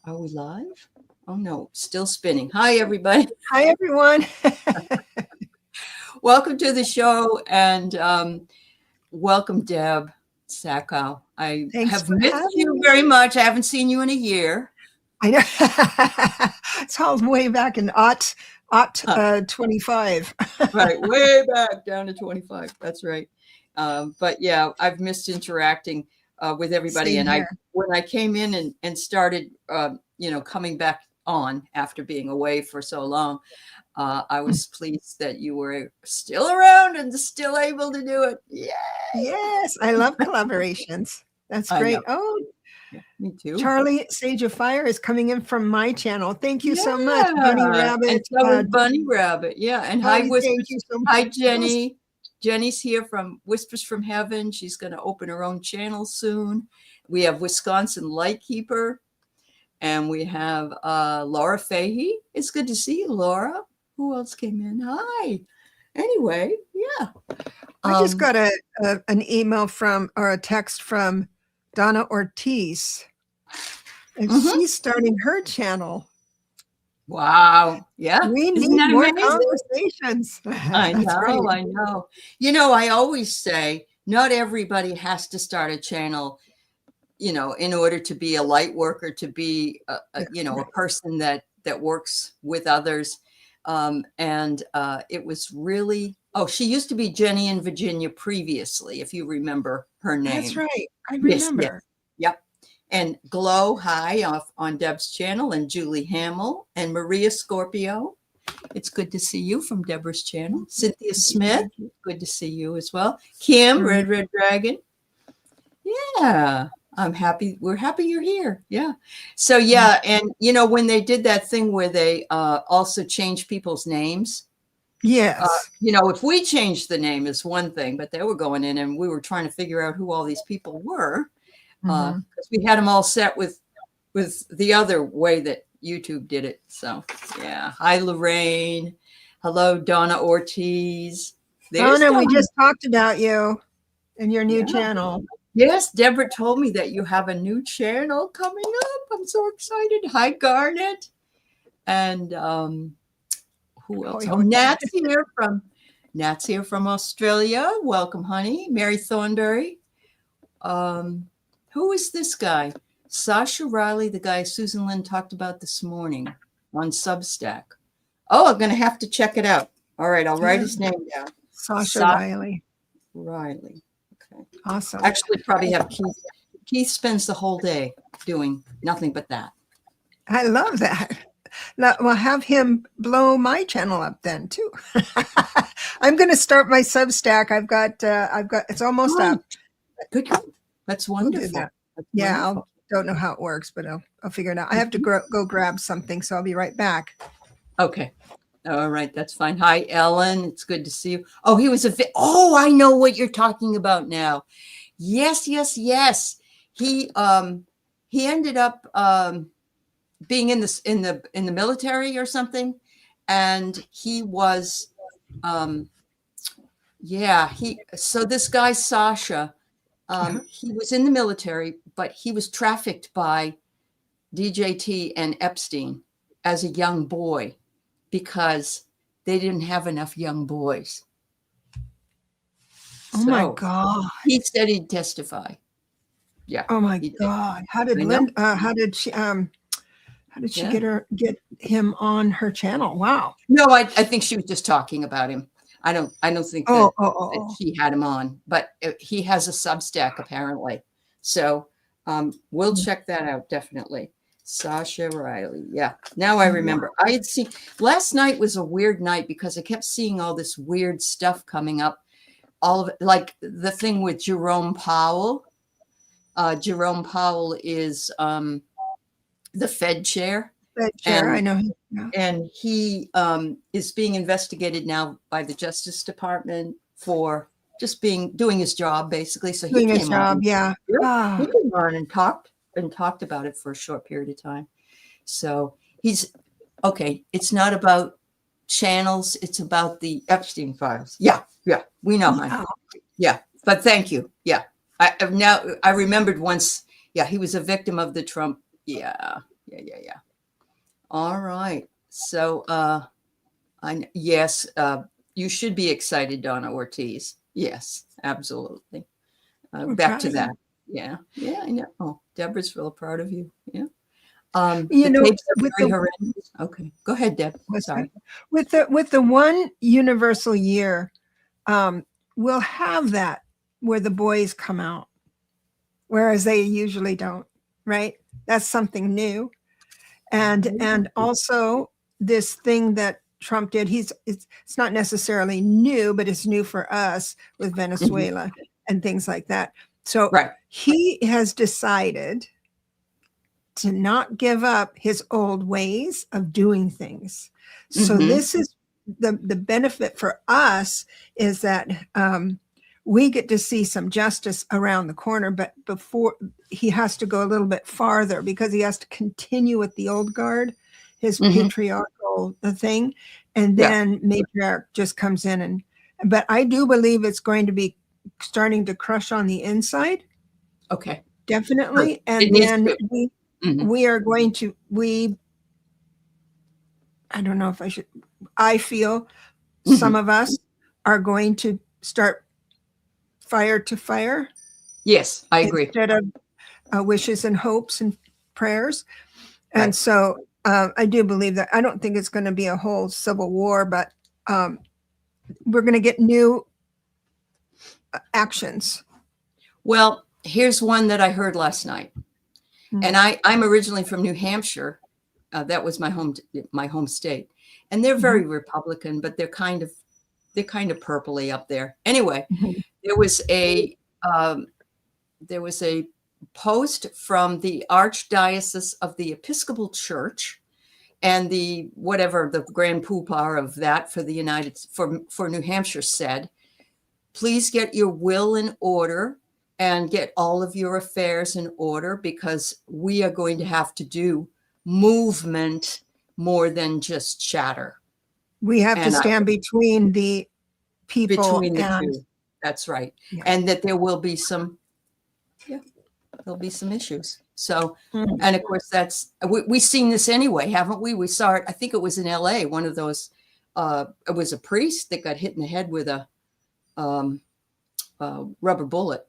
Are we live? Oh no, still spinning. Hi, everybody. Hi, everyone. Welcome to the show, and welcome, Deb Sackow. I Thanks have for missed having you me. very much. I haven't seen you in a year. I know. It's all way back in aught 25. Right, way back down to 25. That's right. But yeah, I've missed interacting with everybody. Same And here. when I came in and started, coming back on after being away for so long, I was pleased that you were still around and still able to do it. Yay! Yes, I love collaborations. That's I know. great. Oh, Yeah, me too. Charlie, Sage of Fire is coming in from my channel. Thank you so much, Yeah. Bunny Rabbit. And so is Bunny Rabbit. Yeah. And hi, Bunny, Whispers. thank you so much. Hi, Jenny. Jenny's here from Whispers from Heaven. She's going to open her own channel soon. We have Wisconsin Lightkeeper. And we have Laura Fahey. It's good to see you, Laura. Who else came in? Hi. Anyway, yeah. I just got an email from, or a text from Donna Ortiz. And she's starting her channel. Wow. Yeah. We Isn't need that more amazing? conversations. I know. I know. You know, I always say not everybody has to start a channel, in order to be a light worker, to be, a person that works with others. And it was really, she used to be Jenny in Virginia previously, if you remember her name. That's right. I remember. Yes. Yep. And Glow, hi, off on Deb's channel, and Julie Hamill and Maria Scorpio. It's good to see you from Deborah's channel. Cynthia Smith, good to see you as well. Kim, Red Dragon. Yeah, I'm happy. We're happy you're here. Yeah. So, yeah. And, when they did that thing where they also changed people's names. Yes. If we changed the name is one thing, but they were going in and we were trying to figure out who all these people were. Because we had them all set with the other way that YouTube did it. So, yeah. Hi, Lorraine. Hello, Donna Ortiz. Donna, we just talked about you and your new channel. Yes, Deborah told me that you have a new channel coming up. I'm so excited. Hi, Garnet. And who else? Nat's here from Australia. Welcome, honey. Mary Thornberry. Who is this guy? Sasha Riley, the guy Susan Lynn talked about this morning on Substack. Oh, I'm going to have to check it out. All right, I'll write his name down. Sasha Riley. Riley. Okay. Awesome. Actually, probably have Keith. Keith spends the whole day doing nothing but that. I love that. Now, we'll have him blow my channel up then too. I'm going to start my Substack. I've got, it's almost up. Good. That's wonderful. That's I don't know how it works, but I'll figure it out. I have to go grab something, so I'll be right back. Okay. All right. That's fine. Hi, Ellen. It's good to see you. Oh, he was I know what you're talking about now. Yes. He ended up being in the military or something, and he was so this guy Sasha, he was in the military, but he was trafficked by DJT and Epstein as a young boy because they didn't have enough young boys. Oh my God. He said he'd testify. Yeah. Oh my God. How did she get him on her channel? Wow. No, I think she was just talking about him. I don't think that she had him on, but he has a Substack apparently. So we'll check that out. Definitely. Sasha Riley. Yeah. Now I remember. I had seen last night was a weird night because I kept seeing all this weird stuff coming up. All of it, like the thing with Jerome Powell. Jerome Powell is the Fed chair. I know. And he is being investigated now by the Justice Department for just doing his job, basically. So he came on. He came on and talked about it for a short period of time. So he's okay. It's not about channels. It's about the Epstein files. Yeah. We know, honey. Yeah. But thank you. Yeah. I remembered once. Yeah. He was a victim of the Trump. Yeah. Yeah. All right. So, yes, you should be excited, Donna Ortiz. Yes, absolutely. We're Back proud to of that. you. Yeah, I know. Oh, Deborah's real proud of you. Yeah. You The know, tapes are with very the horrendous. Okay, go ahead, Deb. what's that? Sorry. With the one universal year, we'll have that where the boys come out, whereas they usually don't. Right? That's something new. And also this thing that Trump did, it's not necessarily new, but it's new for us with Mhm. Venezuela and things like that. So Right. he has decided to not give up his old ways of doing things. So Hmm. this is the benefit for us is that we get to see some justice around the corner, but before he has to go a little bit farther because he has to continue with the old guard, his Hmm. patriarchal thing, and Yeah. then matriarch just comes in but I do believe it's going to be starting to crush on the inside, Okay. Good. definitely, It and needs then to. Hmm. we are going to I don't know if I feel some Hmm. of us are going to start fire to fire Yes, I agree. instead of wishes and hopes and prayers. And Right. so I do believe that. I don't think it's going to be a whole civil war, but um, we're going to get new actions. Well, here's one that I heard last night, and Mm. I'm originally from New Hampshire. That was my home state, and they're Mhm. very Republican, but they're kind of purpley up there. Anyway, Mhm. there was a um, there was a post from the Archdiocese of the Episcopal Church and the whatever the grand poobah of that for the for New Hampshire said, please get your will in order and get all of your affairs in order because we are going to have to do movement more than just chatter. We have to And stand between the people between the and two, that's right. yeah. And that there will be some, yeah, there'll be some issues. So, Mm. and of course, we've seen this anyway, haven't we? We saw it, I think it was in LA, one of those, it was a priest that got hit in the head with a rubber bullet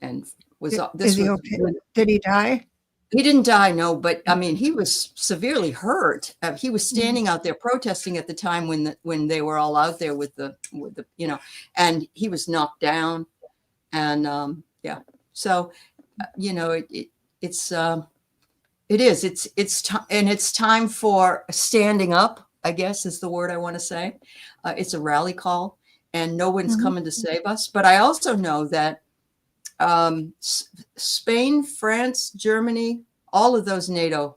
and this Is he was okay? Did he die? he didn't die, no, but I mean he was severely hurt. He was Mm. standing out there protesting at the time when they were all out there with the and he was knocked down and yeah, so it's it is and it's time for standing up, I guess is the word I want to say. It's a rally call and no one's Mhm. coming to save us, but I also know that Spain, France, Germany, all of those NATO,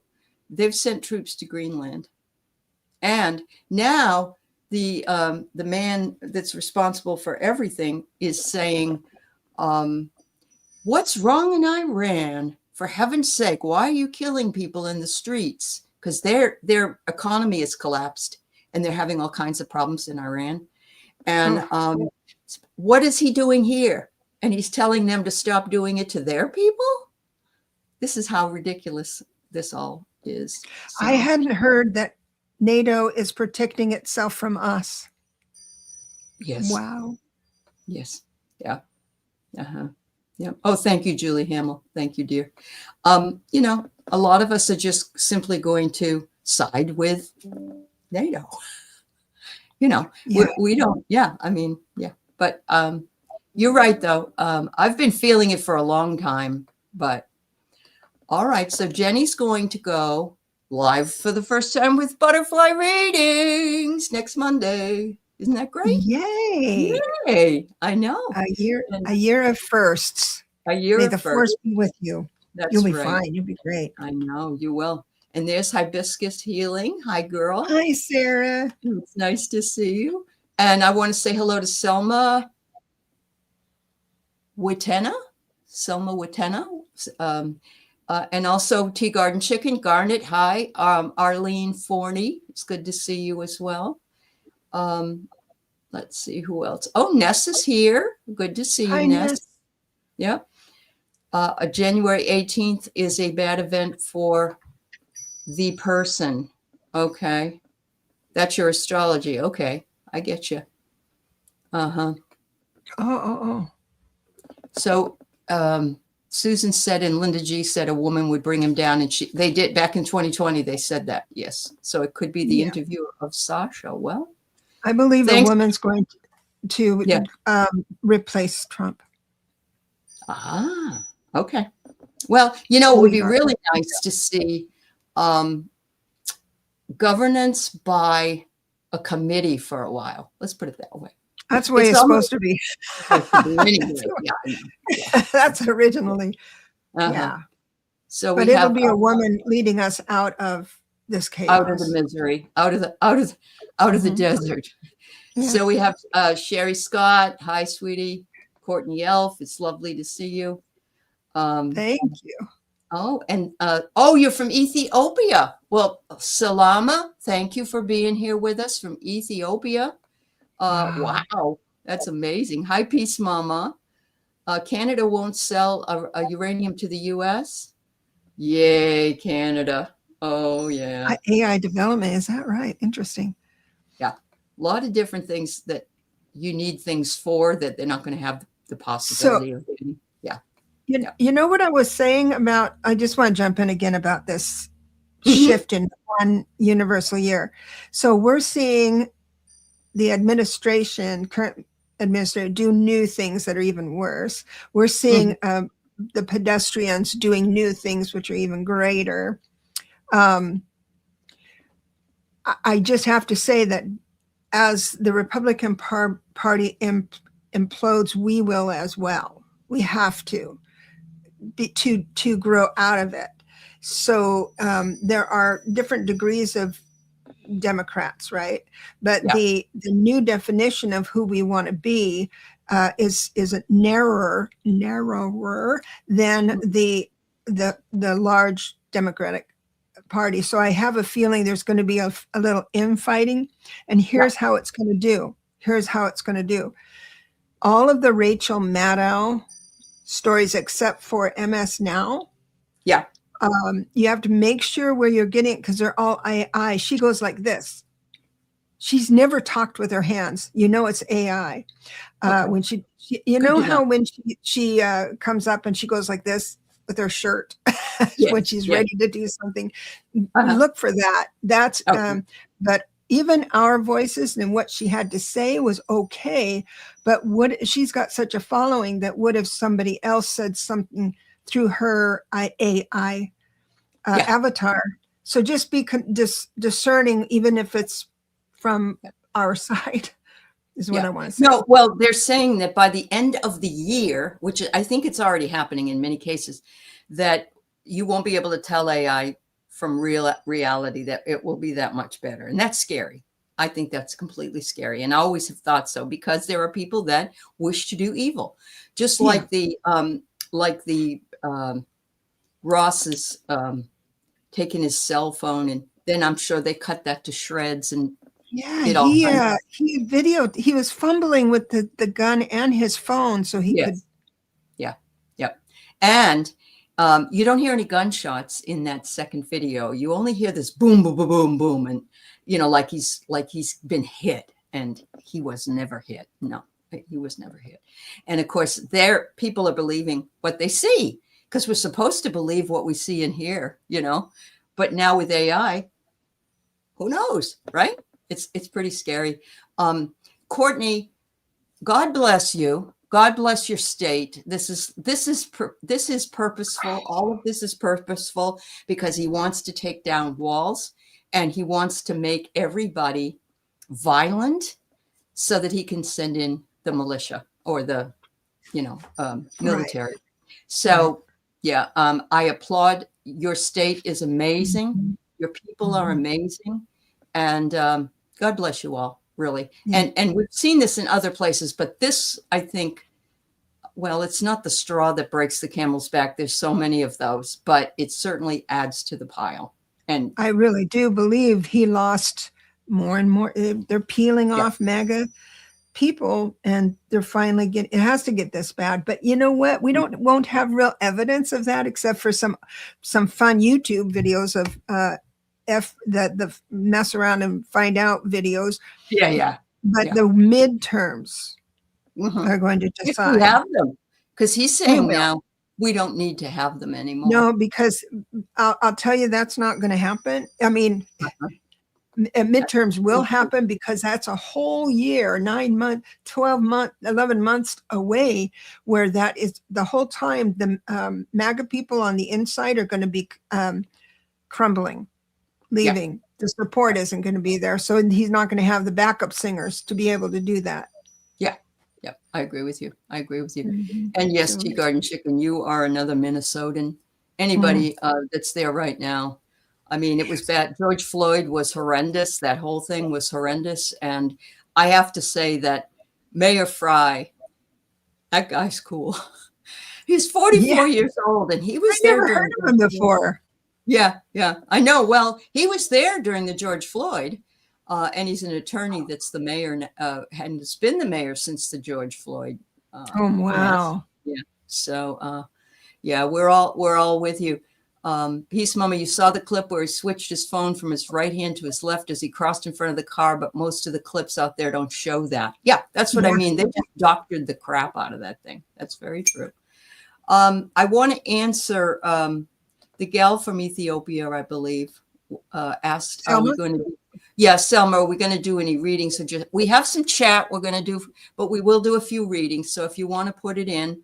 they've sent troops to Greenland. And now the man that's responsible for everything is saying, what's wrong in Iran? For heaven's sake, why are you killing people in the streets? Because their economy has collapsed and they're having all kinds of problems in Iran. And Oh. what is he doing here? And he's telling them to stop doing it to their people? This is how ridiculous this all is. I So, hadn't heard that NATO is protecting itself from us. yes, Wow. yes, yeah, uh-huh, yeah. Oh, thank you, Julie Hamill. Thank you, dear. A lot of us are just simply going to side with NATO. Yeah. We don't, yeah, I mean, yeah, but you're right, though. I've been feeling it for a long time, but all right. So Jenny's going to go live for the first time with butterfly readings next Monday. Isn't that great? Yay. Yay. I know. And A year of firsts. a year May of the force first. be with you. You'll That's be right. fine. You'll be great. I know you will. And there's Hibiscus Healing. Hi, girl. Hi, Sarah. It's nice to see you. And I want to say hello to Selma Witena. Selma Witena. And also Tea Garden Chicken. Garnet, hi. Arlene Forney. It's good to see you as well. Let's see who else. Oh, Ness is here. Good to see you, Hi, Ness. Ness. Yep. January 18th is a bad event for The person. Okay. That's your astrology. Okay. I get you. Uh-huh. Oh. So Susan said, and Linda G said a woman would bring him down, and they did back in 2020. They said that, yes. So it could be the interview of Sasha. Well, I believe a woman's going to replace Trump. Ah, okay. Well, it would be really nice to see governance by a committee for a while. Let's put it that way. That's the way it's supposed to be. Anyway, That's originally. Yeah. So, but it'll be a woman leading us out of this chaos, out of the misery, out of the desert. Yeah. So we have Sherry Scott. Hi, sweetie. Courtney Elf. It's lovely to see you. Thank you. Oh, and you're from Ethiopia. Well, Salama, thank you for being here with us from Ethiopia. Wow, that's amazing. Hi, Peace Mama. Canada won't sell a uranium to the U.S. Yay, Canada. Oh, yeah. AI development, is that right? Interesting. Yeah, a lot of different things that you need things for that they're not going to have the possibility of getting. Yeah. You know what I was saying about, I just want to jump in again about this shift in one universal year. So we're seeing the current administrator do new things that are even worse. We're seeing the pedestrians doing new things, which are even greater. I just have to say that as the Republican Party implodes, we will as well. We have to grow out of it. So there are different degrees of Democrats, right? But the new definition of who we want to be is narrower than the large Democratic Party. So I have a feeling there's going to be a little infighting, and here's how it's going to do. All of the Rachel Maddow stories, except for MS Now. Yeah. You have to make sure where you're getting it, because they're all AI. She goes like this. She's never talked with her hands. It's AI. When she when she comes up and she goes like this with her shirt when she's ready to do something. Look for that. That's but even our voices and what she had to say was okay. But she's got such a following that what if somebody else said something through her AI avatar? So just be discerning, even if it's from our side, is what I want to say. No, well, they're saying that by the end of the year, which I think it's already happening in many cases, that you won't be able to tell AI from reality, that it will be that much better. And that's scary. I think that's completely scary. And I always have thought so, because there are people that wish to do evil, just like the Ross is taking his cell phone, and then I'm sure they cut that to shreds and he videoed. He was fumbling with the gun and his phone, so he could. Yep. And you don't hear any gunshots in that second video. You only hear this boom, boom, boom, boom, boom, and like he's been hit, and he was never hit. No, he was never hit. And of course, people are believing what they see, because we're supposed to believe what we see and hear, But now with AI, who knows, right? It's pretty scary. Courtney, God bless you. God bless your state. This is purposeful. All of this is purposeful, because he wants to take down walls, and he wants to make everybody violent so that he can send in the militia or the military. Right. So I applaud. Your state is amazing. Your people are amazing, and God bless you all, really. And we've seen this in other places, but this, I think, well, it's not the straw that breaks the camel's back. There's so many of those, but it certainly adds to the pile. And I really do believe he lost more and more. They're peeling off MAGA people, and they're finally it has to get this bad. But you know what? We won't have real evidence of that, except for some fun YouTube videos of the mess around and find out videos. Yeah. But Yeah. the midterms Mhm. are going to If we decide. have them, because he's We saying will. now we don't need to have them anymore. No, because I'll tell you that's not going to happen. I mean, Uh-huh. midterms will That's true. happen because that's a whole year, 9 months, 12 months, 11 months away, where that is the whole time the MAGA people on the inside are going to be crumbling, leaving. The support isn't going to be there. So he's not going to have the backup singers to be able to do that. Yeah, I agree with you. I agree with you. Mhm. And yes, So- Tea Garden Chicken, you are another Minnesotan. Anybody that's there right now. I mean, it was bad. George Floyd was horrendous. That whole thing was horrendous. And I have to say that Mayor Fry, that guy's cool. He's 44 Yeah, years old, and he I was there never during heard of him before. Yeah, I know. Well, he was there during the George Floyd, and he's an attorney that's the mayor, and has been the mayor since the George Floyd Oh, mess. wow. Yeah. So, yeah, we're all with you. Peace, Mama. You saw the clip where he switched his phone from his right hand to his left as he crossed in front of the car, but most of the clips out there don't show that. Yeah, that's what I mean. They just doctored the crap out of that thing. That's very true. I want to answer. The gal from Ethiopia, I believe, asked, Selma? are we going to yeah, Selma, are we going to do any readings? So we have some chat we're going to do, but we will do a few readings. So if you want to put it in,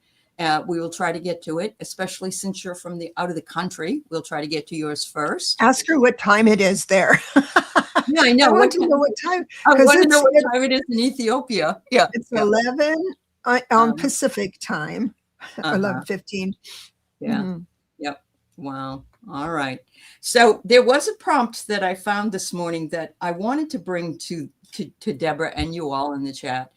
we will try to get to it, especially since you're from out of the country. We'll try to get to yours first. Ask her what time it is there. Yeah, I know. I want to know what time. I want to know what time it is in Ethiopia. Yeah. It's 11 on Pacific time, 11:15. Yeah. Mm-hmm. Yep. Wow. All right. So there was a prompt that I found this morning that I wanted to bring to Deborah and you all in the chat.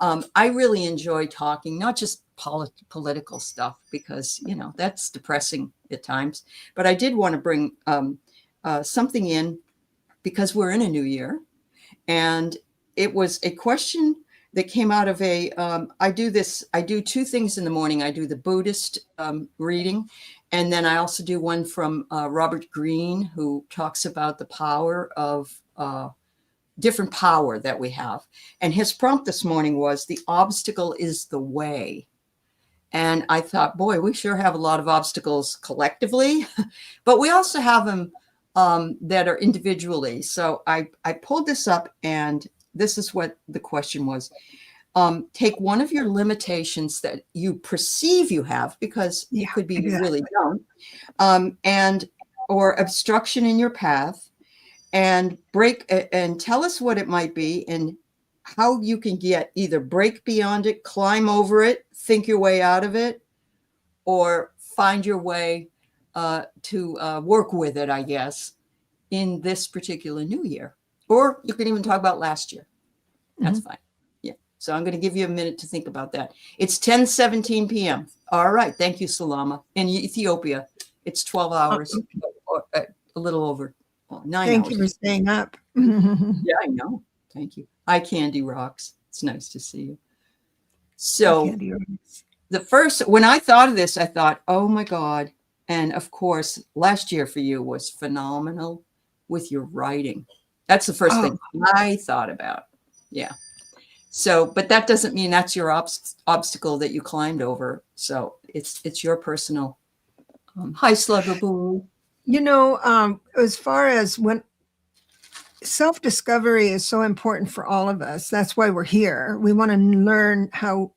I really enjoy talking, not just political stuff, because, that's depressing at times. But I did want to bring something in because we're in a new year. And it was a question that came out of I do two things in the morning. I do the Buddhist reading, and then I also do one from Robert Greene, who talks about the power of different power that we have. And his prompt this morning was, the obstacle is the way. And I thought, boy, we sure have a lot of obstacles collectively, but we also have them that are individually. So I pulled this up, and this is what the question was. Take one of your limitations that you perceive you have, because it could be you really don't, or obstruction in your path, and tell us what it might be and how you can either break beyond it, climb over it, think your way out of it, or find your way to work with it, I guess, in this particular new year. Or you can even talk about last year. That's fine. Yeah. So I'm going to give you a minute to think about that. It's 10:17 p.m. All right. Thank you, Salama. In Ethiopia, it's 12 hours, or a little over 9 hours. Thank you for staying up. Yeah, I know. Thank you. Hi, Candy Rocks. It's nice to see you. So when I thought of this, I thought, oh my God. And of course, last year for you was phenomenal with your writing. That's the first thing I thought about. Yeah. So, but that doesn't mean that's your obstacle that you climbed over. So it's your personal. Hi, Slugger Boo. As far as when self-discovery is so important for all of us, that's why we're here. We want to learn how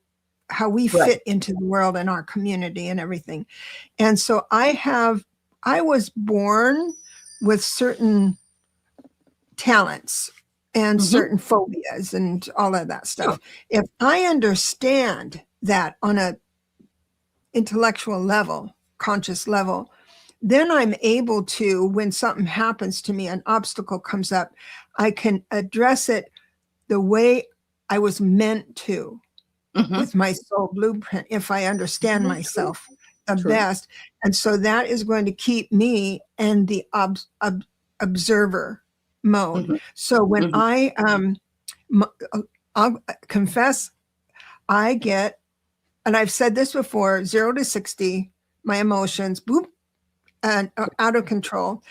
we fit into the world and our community and everything. And so I was born with certain talents and certain phobias and all of that stuff. If I understand that on a intellectual level, conscious level, then I'm able to, when something happens to me, an obstacle comes up, I can address it the way I was meant to, with my soul blueprint, if I understand myself the best. And so that is going to keep me in the observer mode. So when I'll confess, I get, and I've said this before, 0 to 60, my emotions, boop, and out of control.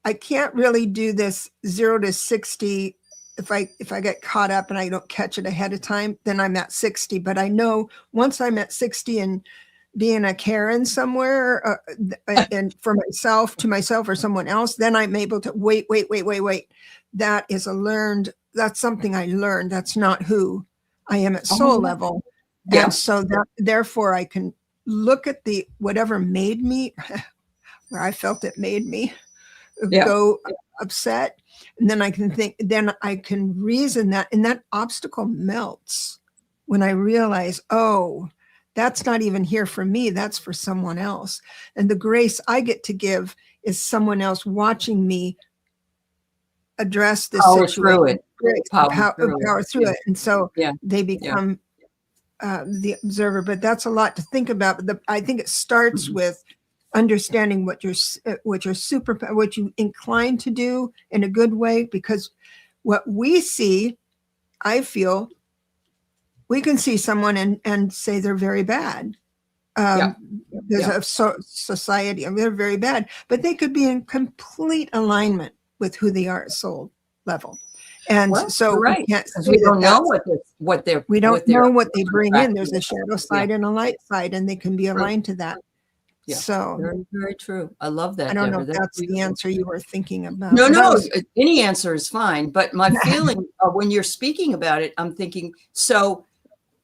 I can't really do this 0 to 60. If I get caught up and I don't catch it ahead of time, then I'm at 60. But I know once I'm at 60 and being a Karen somewhere and for myself, to myself or someone else, then I'm able to wait. That is that's something I learned. That's not who I am at soul level. Yeah. And so therefore I can look at whatever made me, where I felt it made me go upset. And then I can reason that, and that obstacle melts when I realize, oh, that's not even here for me. That's for someone else. And the grace I get to give is someone else watching me address this situation. Power through it. And so they become the observer. But that's a lot to think about. But I think it starts with understanding what you incline to do in a good way, because what we see, I feel, we can see someone and say they're very bad. There's a society, and they're very bad, but they could be in complete alignment with who they are at soul level. And we can't, we don't know what they bring in. There's a shadow side and a light side, and they can be aligned to that. Yeah, so very, very true. I love that. I don't know if that's the answer you were thinking about. No, any answer is fine. But my feeling when you're speaking about it, I'm thinking, so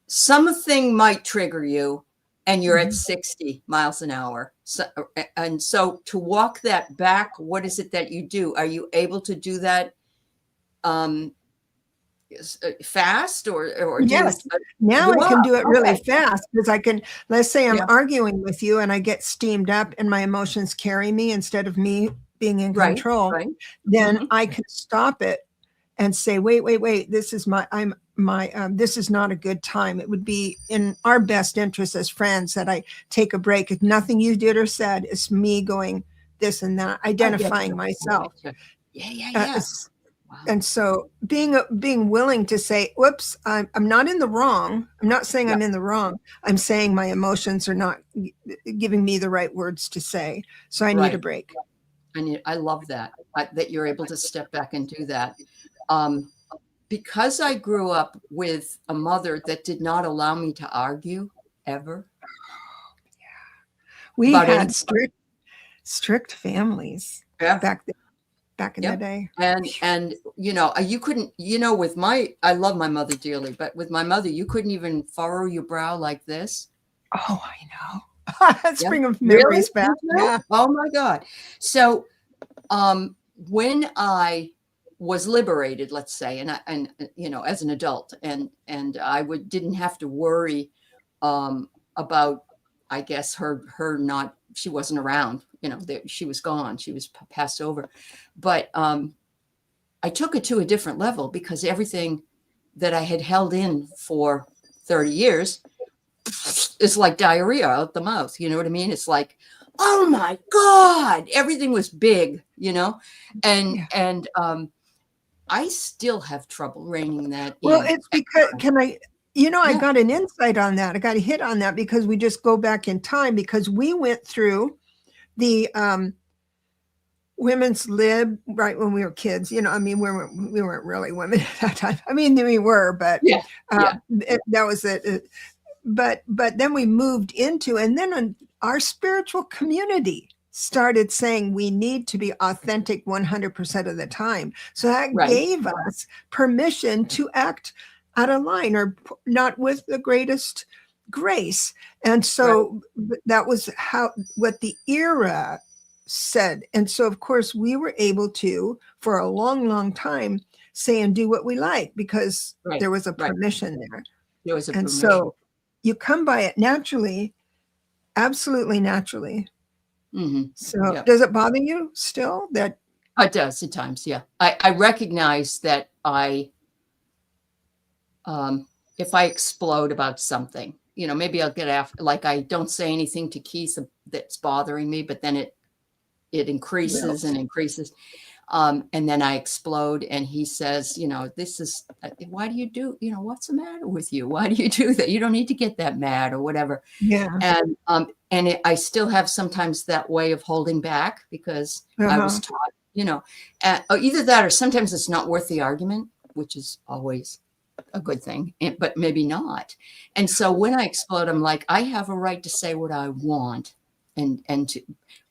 something might trigger you and you're at 60 miles an hour. So to walk that back, what is it that you do? Are you able to do that fast or yes? Now I can do it really fast, because I can, let's say I'm arguing with you and I get steamed up and my emotions carry me instead of me being in control. Then I can stop it and say, wait, this is this is not a good time. It would be in our best interest as friends that I take a break. If nothing you did or said, it's me going this and that, identifying myself. And so being willing to say, whoops, I'm not in the wrong. I'm not saying I'm in the wrong. I'm saying my emotions are not giving me the right words to say. So I need a break. I love that you're able to step back and do that. Because I grew up with a mother that did not allow me to argue ever. We had strict families back in the day. And you couldn't, with I love my mother dearly, but with my mother, you couldn't even furrow your brow like this. Oh, I know. That's bringing memories back. Yeah. Oh my God. So when I was liberated, let's say, and as an adult, and I didn't have to worry about, I guess, her not, she wasn't around, she was gone, she was passed over. But I took it to a different level, because everything that I had held in for 30 years is like diarrhea out the mouth. You know what I mean? It's like, oh my God, everything was big, and I still have trouble reining that in. Well, it's because, I got an insight on that. I got a hit on that, because we just go back in time, because we went through the women's lib right when we were kids. We weren't really women at that time. I mean, we were, but that was it. But then we moved into, and then our spiritual community started saying we need to be authentic 100% of the time. So that gave us permission to act out of line or not with the greatest grace. And so that was what the era said. And so, of course, we were able to, for a long, long time, say and do what we like, because there was a permission there. There was a and permission. So you come by it naturally, absolutely naturally. Mm-hmm. So does it bother you still that? It does at times. Yeah. I recognize that if I explode about something, maybe I'll get after, like I don't say anything to Keith that's bothering me, but then it increases and increases. And then I explode, and he says, this is, why do you do, what's the matter with you? Why do you do that? You don't need to get that mad or whatever. Yeah. And I still have sometimes that way of holding back, because I was taught you know, or either that or sometimes it's not worth the argument, which is always a good thing, but maybe not. And so when I explode, I'm like, I have a right to say what I want,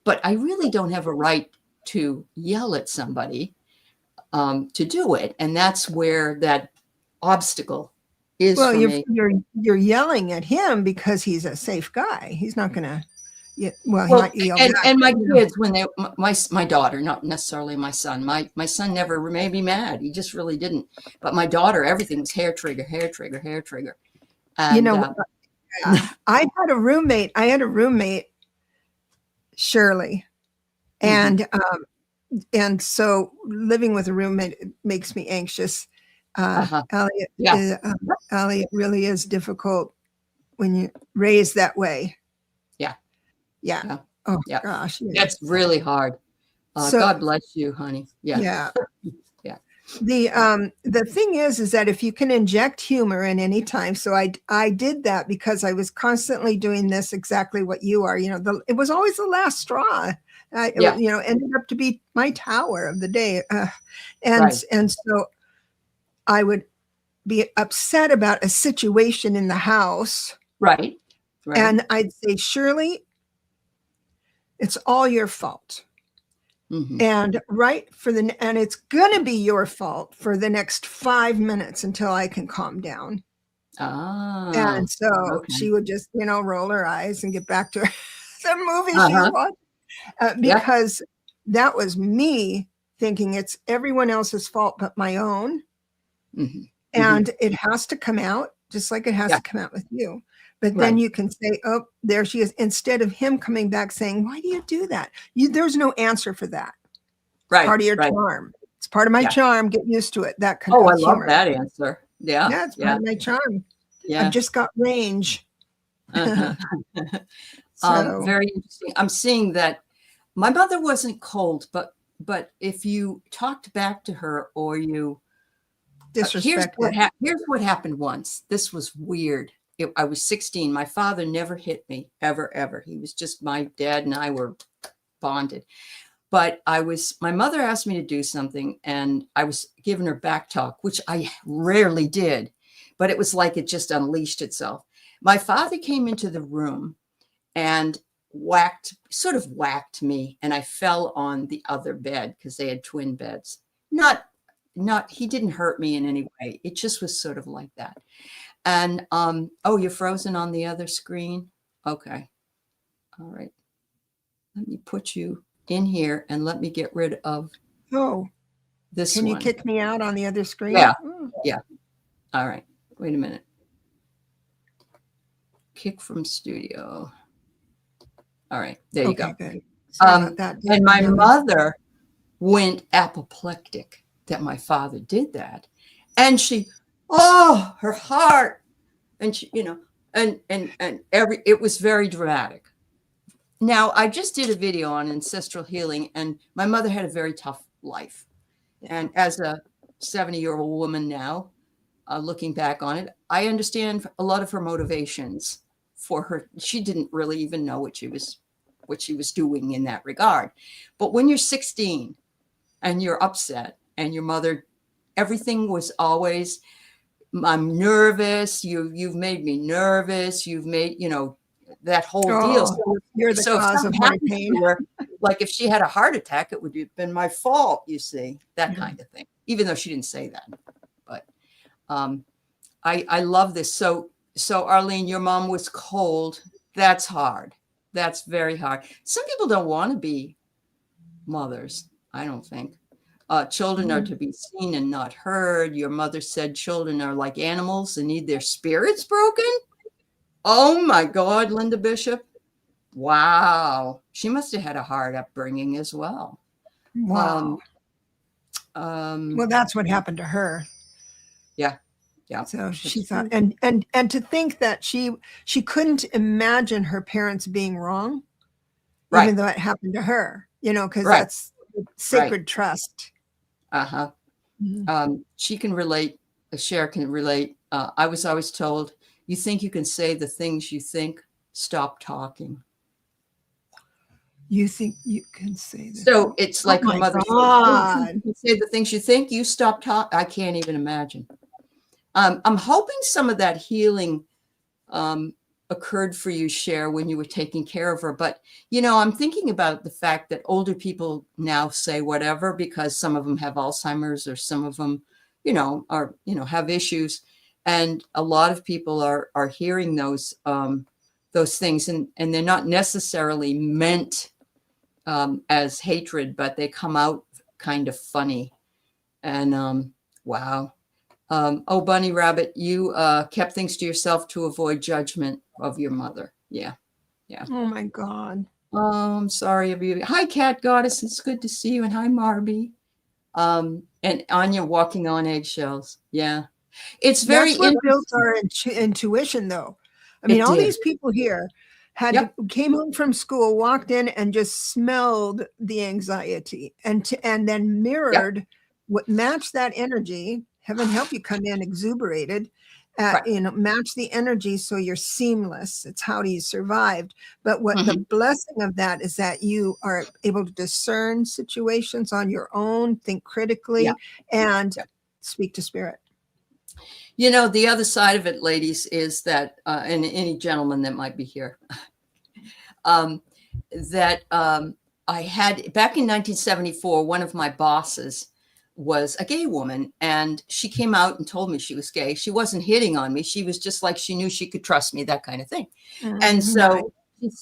but I really don't have a right to yell at somebody to do it. And that's where that obstacle is Well, for me. you're yelling at him because he's a safe guy. He's not going to. Yeah, well, he Well, might yell and, back. and my kids, when they, my daughter, not necessarily my son, my son never made me mad. He just really didn't. But my daughter, everything was hair trigger, hair trigger, hair trigger. And I had a roommate, Shirley, and so living with a roommate makes me anxious. Aley, it really is difficult when you raise that way. Yeah. Oh gosh, that's really hard. God bless you, honey. Yeah. The thing is that if you can inject humor in any time, so I did that because I was constantly doing this, exactly what you are. It was always the last straw. Ended up to be my tower of the day, and so I would be upset about a situation in the house, right? And I'd say, Shirley, it's all your fault. And and it's going to be your fault for the next 5 minutes until I can calm down. And so she would just, roll her eyes and get back to the movie she's watching, because that was me thinking it's everyone else's fault but my own. And it has to come out just like it has to come out with you. But then you can say, oh, there she is, instead of him coming back saying, why do you do that? There's no answer for that. It's part of your charm. It's part of my charm. Get used to it. That kind of humor. I love that answer. Yeah, it's part of my charm. I've just got range. Very interesting. I'm seeing that my mother wasn't cold, but if you talked back to her or you disrespected. Here's what happened once. This was weird. I was 16. My father never hit me, ever. He was just, my dad and I were bonded. But my mother asked me to do something and I was giving her back talk, which I rarely did, but it was like it just unleashed itself. My father came into the room and sort of whacked me, and I fell on the other bed because they had twin beds. He didn't hurt me in any way. It just was sort of like that. And, you're frozen on the other screen. Okay. All right. Let me put you in here and let me get rid of this one. Can you kick me out on the other screen? Yeah. All right. Wait a minute. Kick from studio. All right. There you go. Good. And my mother went apoplectic that my father did that. And her heart, and she, it was very dramatic. Now, I just did a video on ancestral healing, and my mother had a very tough life. And as a 70-year-old woman now, looking back on it, I understand a lot of her motivations for her. She didn't really even know what she was doing in that regard. But when you're 16 and you're upset and your mother, everything was always, I'm nervous. You've made me nervous. You've made, that whole deal. So you're the cause of my pain. Like if she had a heart attack, it would have been my fault, you see, that kind of thing, even though she didn't say that. But I love this. So Arlene, your mom was cold. That's hard. That's very hard. Some people don't want to be mothers, I don't think. Children are to be seen and not heard. Your mother said children are like animals and need their spirits broken. Oh my God, Linda Bishop. Wow. She must have had a hard upbringing as well. Wow. Well, that's what happened to her. Yeah. So she thought, and to think that she couldn't imagine her parents being wrong, even though it happened to her, because that's sacred trust. She can relate. Cher can relate. I was always told, you think you can say the things you think, stop talking. You think you can say this? So it's like her my mother said, God. you say the things you think, you stop talking. I can't even imagine. I'm hoping some of that healing occurred for you, Cher, when you were taking care of her. But, I'm thinking about the fact that older people now say whatever because some of them have Alzheimer's or some of them, are, have issues. And a lot of people are hearing those things and they're not necessarily meant as hatred, but they come out kind of funny. And wow. Oh, Bunny Rabbit, you kept things to yourself to avoid judgment of your mother. Yeah. Yeah. Oh my God. I'm sorry. Hi, Cat Goddess. It's good to see you. And hi, Marby. And Anya walking on eggshells. Yeah. It's very That's what built interesting. our intuition, though. I mean, all these people here came home from school, walked in, and just smelled the anxiety, and then mirrored what matched that energy. Heaven help you come in exuberated, match the energy so you're seamless. It's how you survived. But what the blessing of that is that you are able to discern situations on your own, think critically, and speak to spirit. The other side of it, ladies, is that, and any gentleman that might be here, that I had back in 1974, one of my bosses was a gay woman, and she came out and told me she was gay. She wasn't hitting on me. She was just like, she knew she could trust me, that kind of thing. And so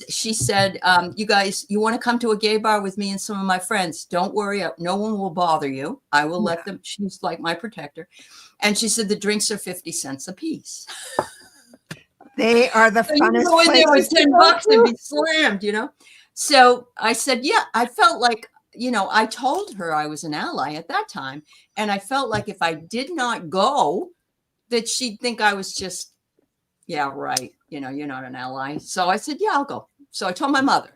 she said, you guys, you want to come to a gay bar with me and some of my friends? Don't worry. No one will bother you. I will let them. She's like my protector. And she said, the drinks are 50 cents a piece. They are the funnest go in there with places $10 and be slammed, So I said, yeah, I felt like, I told her I was an ally at that time. And I felt like if I did not go, that she'd think I was just, yeah, right. You're not an ally. So I said, yeah, I'll go. So I told my mother.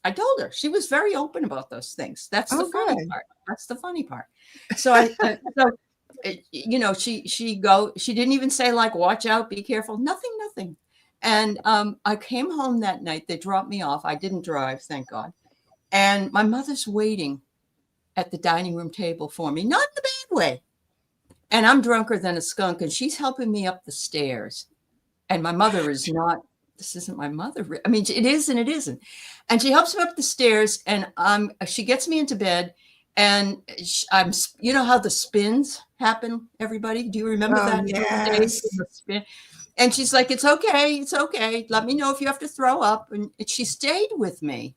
I told her. She was very open about those things. That's the funny part. That's the funny part. So she didn't even say like, watch out, be careful, nothing. And I came home that night. They dropped me off. I didn't drive, thank God. And my mother's waiting at the dining room table for me, not in the bad way. And I'm drunker than a skunk, and she's helping me up the stairs. And my mother is not, this isn't my mother. I mean, it is and it isn't. And she helps me up the stairs, and she gets me into bed. And I'm, how the spins happen, everybody? Do you remember that? Yes. And she's like, it's okay. Let me know if you have to throw up. And she stayed with me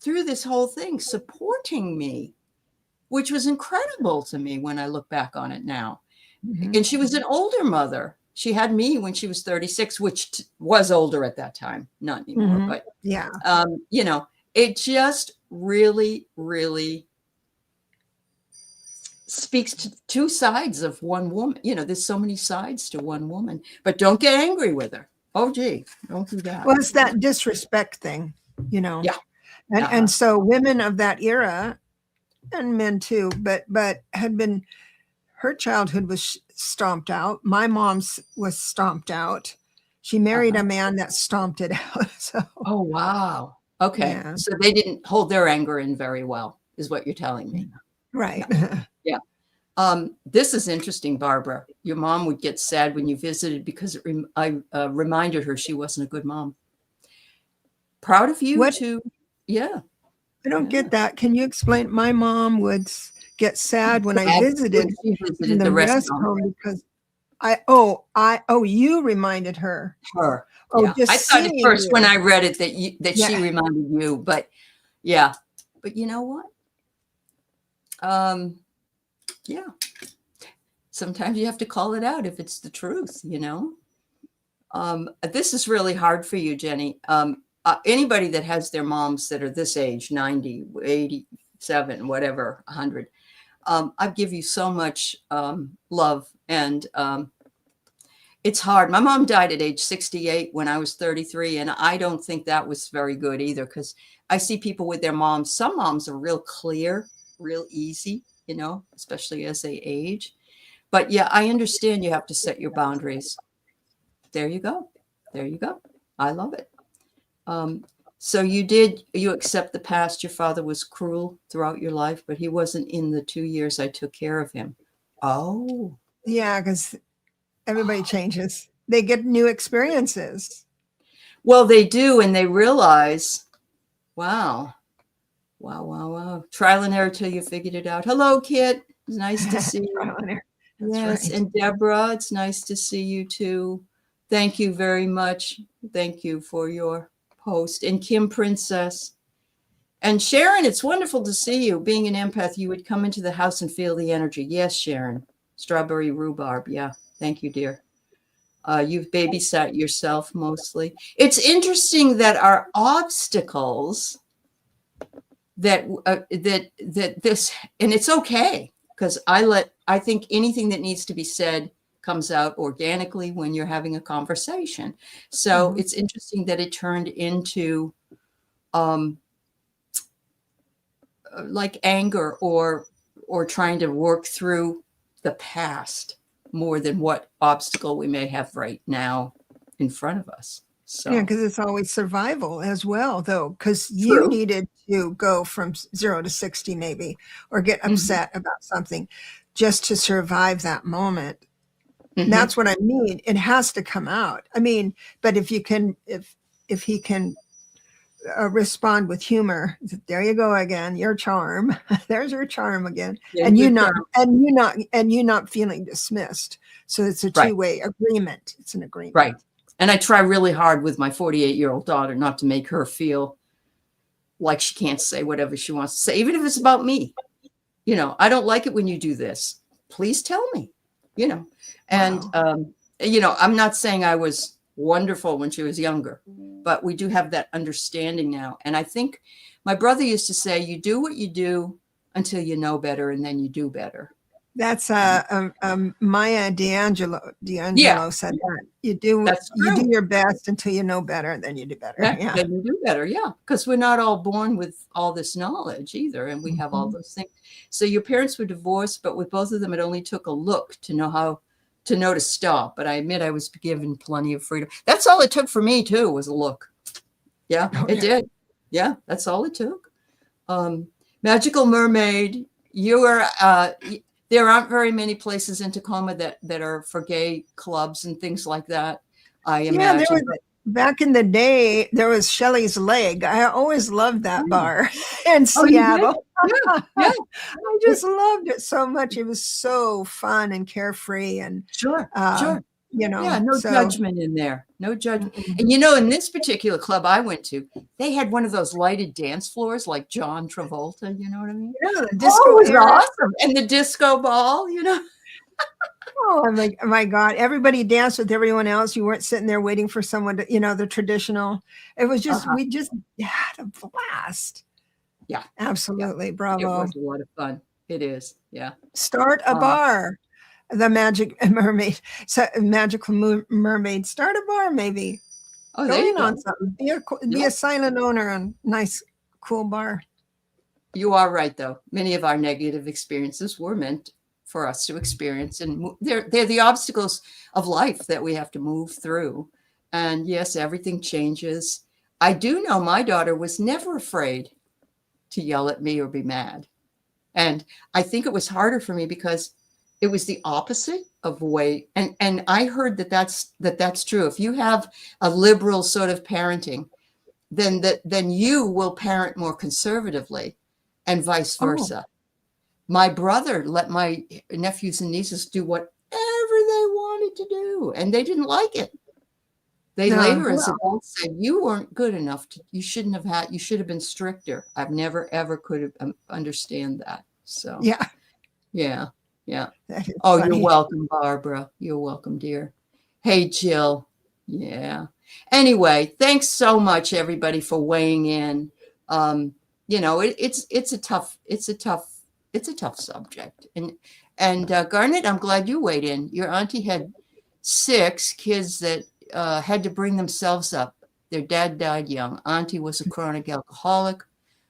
through this whole thing, supporting me, which was incredible to me when I look back on it now. And she was an older mother. She had me when she was 36, which was older at that time, not anymore. But it just really, really speaks to two sides of one woman. There's so many sides to one woman, but don't get angry with her. Oh, gee, don't do that. Well, it's that disrespect thing, Yeah. And so women of that era, and men too, but had been, her childhood was stomped out. My mom's was stomped out. She married a man that stomped it out. So. Oh, wow. Okay. Yeah. So they didn't hold their anger in very well, is what you're telling me. Right. Yeah. This is interesting, Barbara. Your mom would get sad when you visited because I reminded her she wasn't a good mom. Proud of you too. Yeah. I don't get that. Can you explain? My mom would get sad when I visited in the rest home because you reminded her. Her. Oh, yeah. I thought at first when I read it that she reminded you, but yeah. But you know what? Yeah. Sometimes you have to call it out if it's the truth, This is really hard for you, Jenny. Anybody that has their moms that are this age, 90, 87, whatever, 100, I give you so much love. And it's hard. My mom died at age 68 when I was 33. And I don't think that was very good either, because I see people with their moms. Some moms are real clear, real easy, especially as they age. But yeah, I understand you have to set your boundaries. There you go. I love it. So you accept the past. Your father was cruel throughout your life, but he wasn't in the 2 years I took care of him. Oh. Yeah, because everybody changes. They get new experiences. Well, they do, and they realize, wow, wow, wow, wow. Trial and error till you figured it out. Hello, Kit. It's nice to see you. That's Yes, right. and Deborah, it's nice to see you too. Thank you very much. Thank you for your post. And Kim Princess. And Sharon, it's wonderful to see you. Being an empath, you would come into the house and feel the energy. Yes, Sharon. Strawberry rhubarb. Yeah. Thank you, dear. You've babysat yourself mostly. It's interesting that our obstacles that this, and it's okay, because I think anything that needs to be said comes out organically when you're having a conversation. So it's interesting that it turned into like anger or trying to work through the past more than what obstacle we may have right now in front of us. So yeah, because it's always survival as well, though, because you true. needed to go from 0 to 60 maybe, or get upset about something just to survive that moment. That's what I mean. It has to come out. I mean, but if he can respond with humor, there you go again, your charm. There's your charm again. And you not feeling dismissed. So it's a two-way agreement. It's an agreement. Right. And I try really hard with my 48-year-old daughter not to make her feel like she can't say whatever she wants to say, even if it's about me. You know, I don't like it when you do this. Please tell me, you know. And, you know, I'm not saying I was wonderful when she was younger, but we do have that understanding now. And I think my brother used to say, you do what you do until you know better, and then you do better. That's Maya D'Angelo said that. You do your best until you know better, and then you do better. Yeah. Then you do better. Yeah. Because we're not all born with all this knowledge either. And we have all those things. So your parents were divorced, but with both of them, it only took a look to know to stop. But I admit I was given plenty of freedom. That's all it took for me too, was a look. Yeah, it did. Yeah, that's all it took. Magical Mermaid, you are, there aren't very many places in Tacoma that are for gay clubs and things like that, I imagine. Back in the day, there was Shelley's Leg. I always loved that bar in Seattle. Yeah. I just loved it so much. It was so fun and carefree, and sure. You know, yeah, no judgment in there. No judgment. And you know, in this particular club I went to, they had one of those lighted dance floors like John Travolta, you know what I mean? Yeah, the disco was awesome. And the disco ball, you know. Oh, I'm like, oh my God, everybody danced with everyone else. You weren't sitting there waiting for someone to, you know, the traditional. It was just, we just had a blast. Yeah. Absolutely. Bravo. It was a lot of fun. It is. Yeah. Start a bar. The Magical Mermaid. Start a bar, maybe. Oh, go in on something. Be a silent owner and nice, cool bar. You are right, though. Many of our negative experiences were meant for us to experience, and they're the obstacles of life that we have to move through. And yes, everything changes. I do know my daughter was never afraid to yell at me or be mad. And I think it was harder for me because it was the opposite of way. And I heard that's true. If you have a liberal sort of parenting, then you will parent more conservatively, and vice versa. My brother let my nephews and nieces do whatever they wanted to do, and they didn't like it. They later, as adults, said, you weren't good enough. You should have been stricter. I've never, ever could have understand that. So, yeah. Oh, funny. You're welcome, Barbara. You're welcome, dear. Hey, Jill. Yeah. Anyway, thanks so much, everybody, for weighing in. You know, it's a tough subject. And Garnet, I'm glad you weighed in. Your auntie had 6 kids that had to bring themselves up. Their dad died young. Auntie was a chronic alcoholic.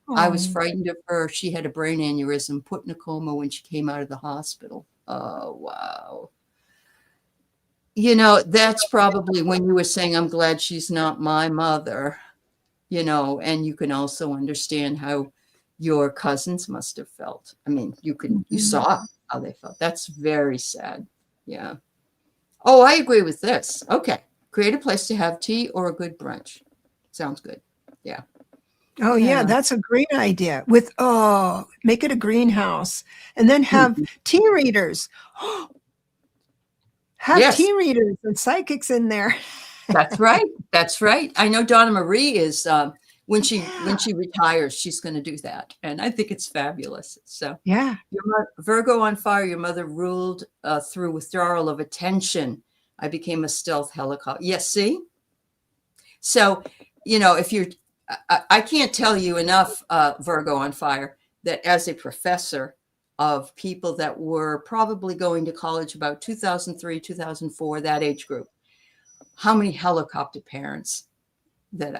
I was frightened of her. She had a brain aneurysm, put in a coma when she came out of the hospital. Oh, wow. You know, that's probably when you were saying, I'm glad she's not my mother. and you can also understand how your cousins must have felt. I mean, you saw how they felt. That's very sad. Yeah. Oh, I agree with this. Okay. Create a place to have tea or a good brunch. Sounds good. Yeah. Oh yeah, that's a great idea. Make it a greenhouse and then have tea readers. Have Yes, tea readers and psychics in there. that's right. That's right. I know Donna Marie is when she retires, she's going to do that, and I think it's fabulous. So Yeah. Virgo on fire. Your mother ruled through withdrawal of attention. I became a stealth helicopter. Yes, see. So if you're, I can't tell you enough, Virgo on fire, that as a professor of people that were probably going to college about 2003, 2004, that age group, how many helicopter parents that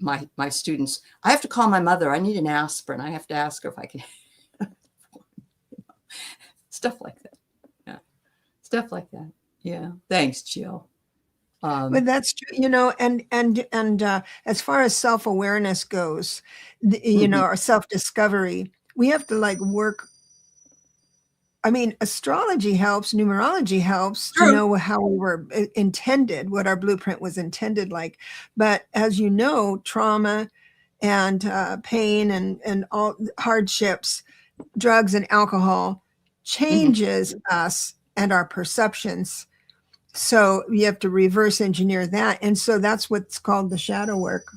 my students, I have to call my mother. I need an aspirin. I have to ask her if I can. Stuff like that. Yeah. Stuff like that. Yeah. Thanks, Jill. But that's true, and as far as self-awareness goes, or self-discovery, we have to work. I mean, astrology helps, numerology helps to know how we were intended, what our blueprint was intended like. But as you know, trauma and pain and all hardships, drugs and alcohol changes us and our perceptions. So you have to reverse engineer that. And so that's what's called the shadow work.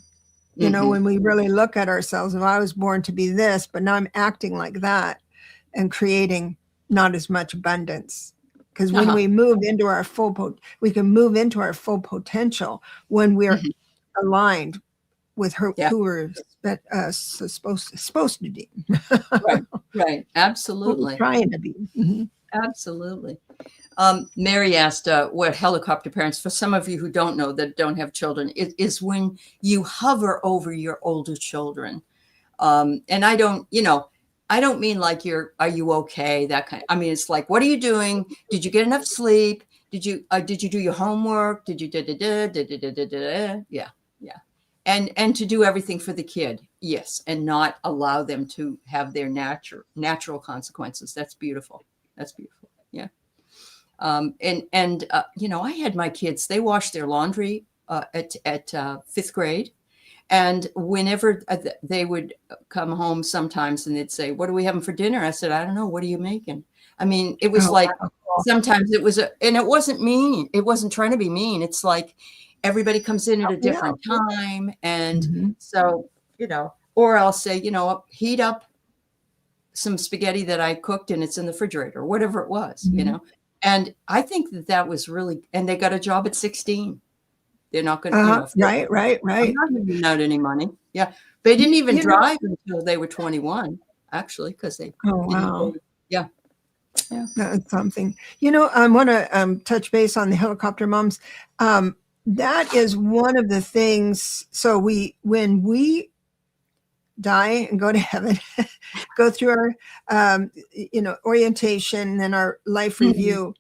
When we really look at ourselves, I was born to be this, but now I'm acting like that and creating not as much abundance. Because when we move into our we can move into our full potential when we're aligned with who we're supposed to be. Right. Absolutely. Trying to be. Absolutely. Mary asked what helicopter parents, for some of you who don't know, that don't have children, it is when you hover over your older children. And I don't mean like are you okay? That kind. I mean, it's like, what are you doing? Did you get enough sleep? Did you do your homework? Did you Yeah. And to do everything for the kid. Yes. And not allow them to have their natural consequences. That's beautiful. That's beautiful. Yeah. I had my kids, they washed their laundry at 5th grade. And whenever they would come home sometimes and they'd say, what are we having for dinner? I said, I don't know. What are you making? I mean, it was sometimes it was, and it wasn't mean. It wasn't trying to be mean. It's like everybody comes in at a different time. And so, or I'll say, heat up some spaghetti that I cooked and it's in the refrigerator, whatever it was, And I think that was really, and they got a job at 16. They're not going to, right. I'm not giving out any money. Yeah. They didn't even drive until they were 21, actually, because they. Oh, wow. Yeah. That's something. I want to touch base on the helicopter moms. That is one of the things. So when we die and go to heaven, go through our, orientation and our life review.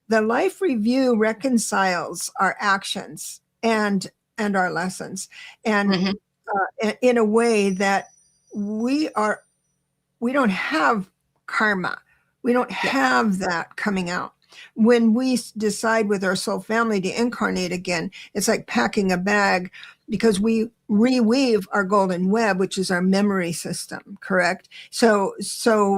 The life review reconciles our actions and our lessons, and in a way that we don't have karma. We don't have that coming out. When we decide with our soul family to incarnate again, it's like packing a bag, because we reweave our golden web, which is our memory system, correct? So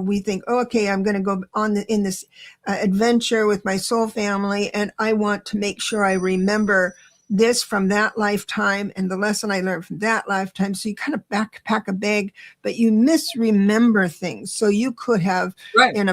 we think, okay, I'm going to go on in this adventure with my soul family, and I want to make sure I remember this from that lifetime and the lesson I learned from that lifetime. So you kind of backpack a bag, but you misremember things. So you could have in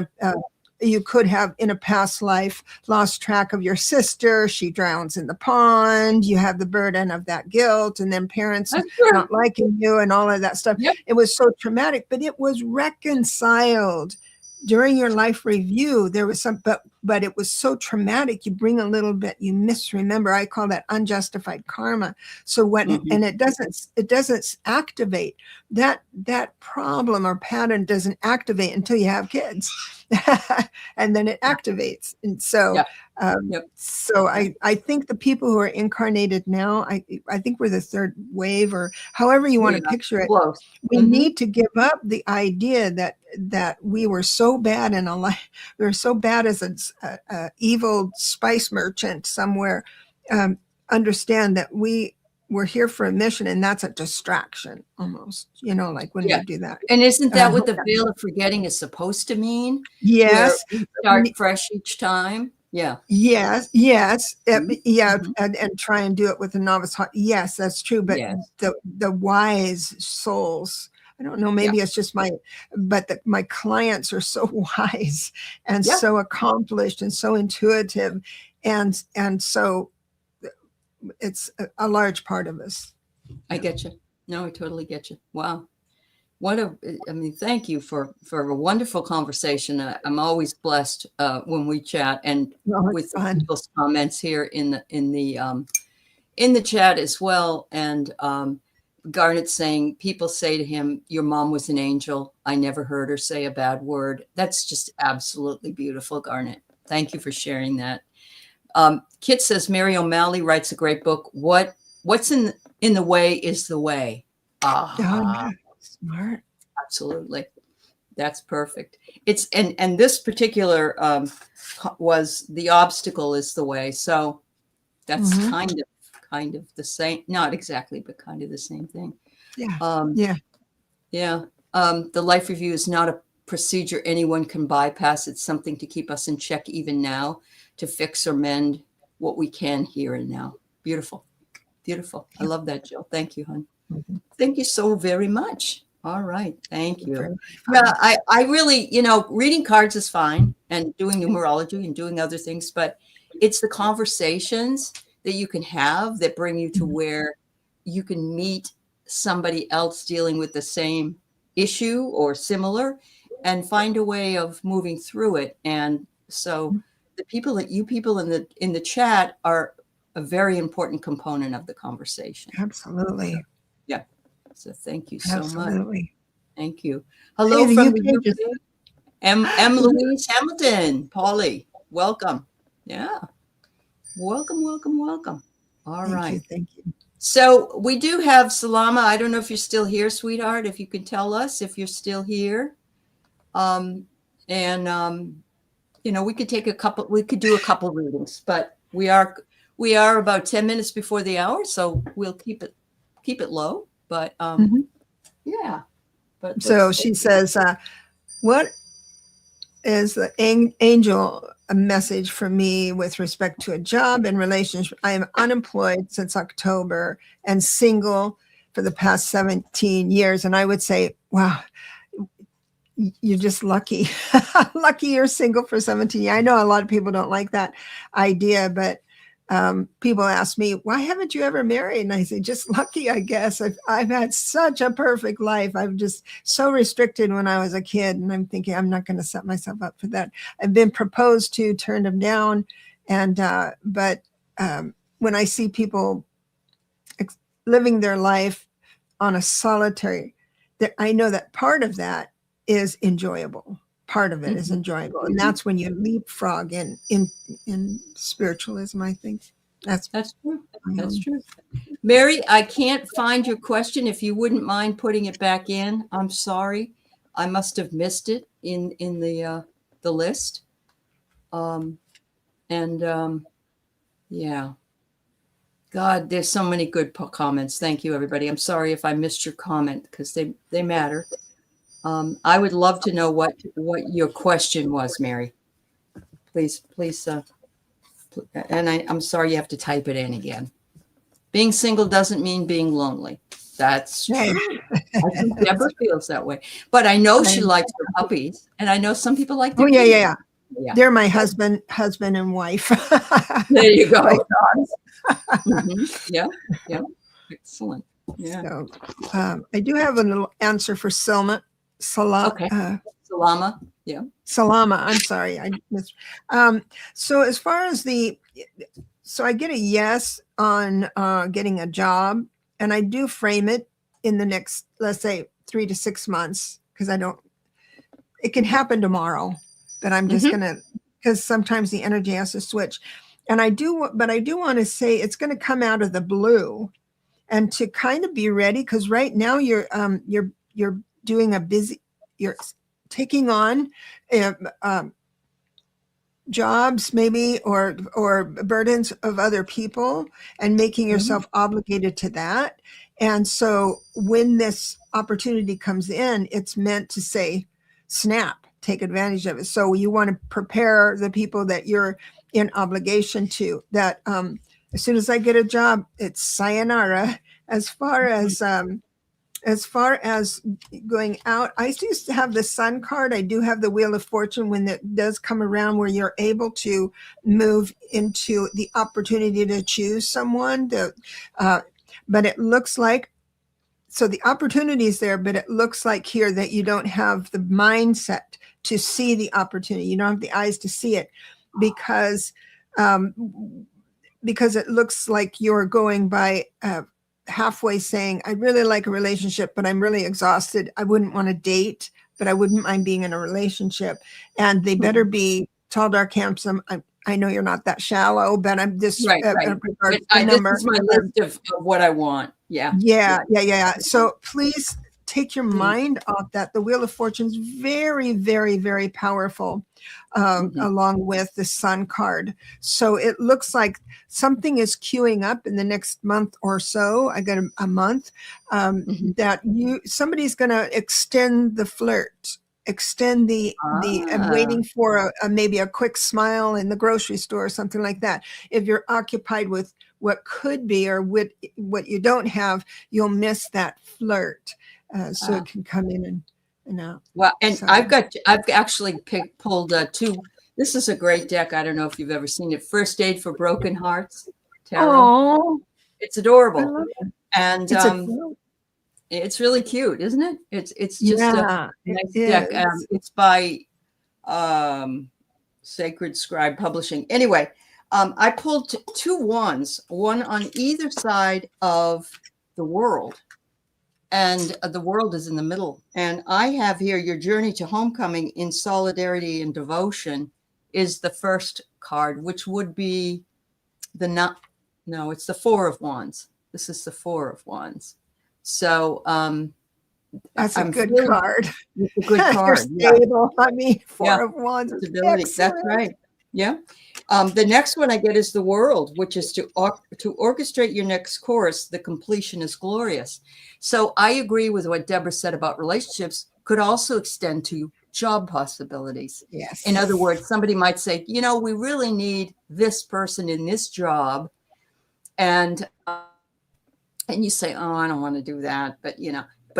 a past life lost track of your sister. She drowns in the pond. You have the burden of that guilt, and then parents not liking you and all of that stuff. Yep. It was so traumatic, but it was reconciled during your life review. There was some, but it was so traumatic. You bring a little bit, you misremember. I call that unjustified karma. So and it doesn't activate that problem or pattern doesn't activate until you have kids. and then it activates. And so, Yeah. Yep. so I think the people who are incarnated now, I think we're the third wave, or however you want to Yeah. picture it. Close. We need to give up the idea that we were so bad in a life. We were so bad as a evil spice merchant somewhere. Understand that we're here for a mission, and that's a distraction almost, like when Yeah. we do that. And isn't that what the veil of forgetting is supposed to mean? Where Yes. we start fresh each time. Yeah. Yes. Yeah. And try and do it with a novice heart. Yes, that's true. But Yes. the wise souls, I don't know, maybe it's just my clients are so wise and so accomplished and so intuitive. And so it's a large part of us. I get you. No, I totally get you. Wow. Thank you for a wonderful conversation. I'm always blessed when we chat, and with people's comments here in the chat as well. And Garnet saying, people say to him, your mom was an angel. I never heard her say a bad word. That's just absolutely beautiful, Garnet. Thank you for sharing that. Kit says, Mary O'Malley writes a great book. What's in the way is the way. Smart. Absolutely. That's perfect. It's and this particular was the obstacle is the way. So that's kind of the same, not exactly, but kind of the same thing. Yeah. The life review is not a procedure anyone can bypass. It's something to keep us in check even now, to fix or mend what we can here and now. Beautiful. Beautiful. I love that, Jill. Thank you, hon. Thank you so very much. All right. Thank you. Yeah, I really, reading cards is fine, and doing numerology and doing other things, but it's the conversations that you can have that bring you to where you can meet somebody else dealing with the same issue or similar and find a way of moving through it. And so the people in the chat are a very important component of the conversation. Absolutely. Yeah. So thank you so much. Thank you. Hello from the UK. M. Louise Hamilton. Polly, welcome. Yeah. Welcome. All right. Thank you. So we do have Salama. I don't know if you're still here, sweetheart, if you can tell us if you're still here. We could do a couple readings, but we are about 10 minutes before the hour, so we'll keep it low. But yeah. But so she says, what is the angel a message for me with respect to a job and relationship? I am unemployed since October and single for the past 17 years. And I would say, wow, you're just lucky. Lucky you're single for 17 years. I know a lot of people don't like that idea, but people ask me, why haven't you ever married? And I say, just lucky, I guess. I've had such a perfect life. I'm just so restricted when I was a kid. And I'm thinking, I'm not going to set myself up for that. I've been proposed to, turned them down. And, but when I see people living their life on a solitary, I know that part of that is enjoyable. Part of it is enjoyable. And that's when you leapfrog in spiritualism, I think. That's true. That's true. Mary, I can't find your question. If you wouldn't mind putting it back in. I'm sorry. I must have missed it in the list. Yeah. God, there's so many good comments. Thank you, everybody. I'm sorry if I missed your comment because they matter. I would love to know what your question was, Mary. Please. And I'm sorry you have to type it in again. Being single doesn't mean being lonely. That's true. I think Deborah feels that way. But I know she likes her puppies, and I know some people like their kids. Yeah. They're my husband and wife. There you go. Yeah. Excellent. Yeah. So, I do have a little answer for Salama. Okay. Salama. Yeah. Salama. I'm sorry. I missed. So as far as so I get a yes on getting a job, and I do frame it in the next, let's say, 3 to 6 months, because it can happen tomorrow. but I'm just going to, because sometimes the energy has to switch. And I do want to say it's going to come out of the blue, and to kind of be ready, because right now you're doing you're taking on jobs maybe, or burdens of other people, and making yourself obligated to that. And so when this opportunity comes in, it's meant to say, snap, take advantage of it. So you want to prepare the people that you're in obligation to, that as soon as I get a job, it's sayonara. As far as going out, I used to have the Sun card. I do have the Wheel of Fortune when it does come around, where you're able to move into the opportunity to choose someone. But it looks like, so the opportunity is there, but it looks like here that you don't have the mindset to see the opportunity. You don't have the eyes to see it, because it looks like you're going by halfway saying, I really like a relationship, but I'm really exhausted. I wouldn't want to date, but I wouldn't mind being in a relationship. And they better be tall, dark, handsome. I know you're not that shallow, but I'm just right. This is my list of what I want. Yeah. So please take your mind off that. The Wheel of Fortune is very, very, very powerful, along with the Sun card. So it looks like something is queuing up in the next month or so. I got a month that somebody's going to extend the flirt, extend I'm waiting for maybe a quick smile in the grocery store or something like that. If you're occupied with what could be, or what you don't have, you'll miss that flirt. So it can come in and out. Well, and so I've actually pulled two. This is a great deck. I don't know if you've ever seen it. First Aid for Broken Hearts Tarot. Oh, it's adorable. And it's really cute, isn't it? It's just a nice deck. It's by Sacred Scribe Publishing. Anyway, I pulled two wands, one on either side of the world. And the world is in the middle. And I have here, your journey to homecoming in solidarity and devotion is the first card, which would be it's the Four of Wands. This is the Four of Wands. So that's a good card. It's a good card. Stable. I mean, Four of Wands. That's right. Yeah. The next one I get is the World, which is to orchestrate your next course. The completion is glorious. So I agree with what Deborah said about relationships. Could also extend to job possibilities. Yes. In other words, somebody might say, we really need this person in this job, and you say, oh, I don't want to do that, but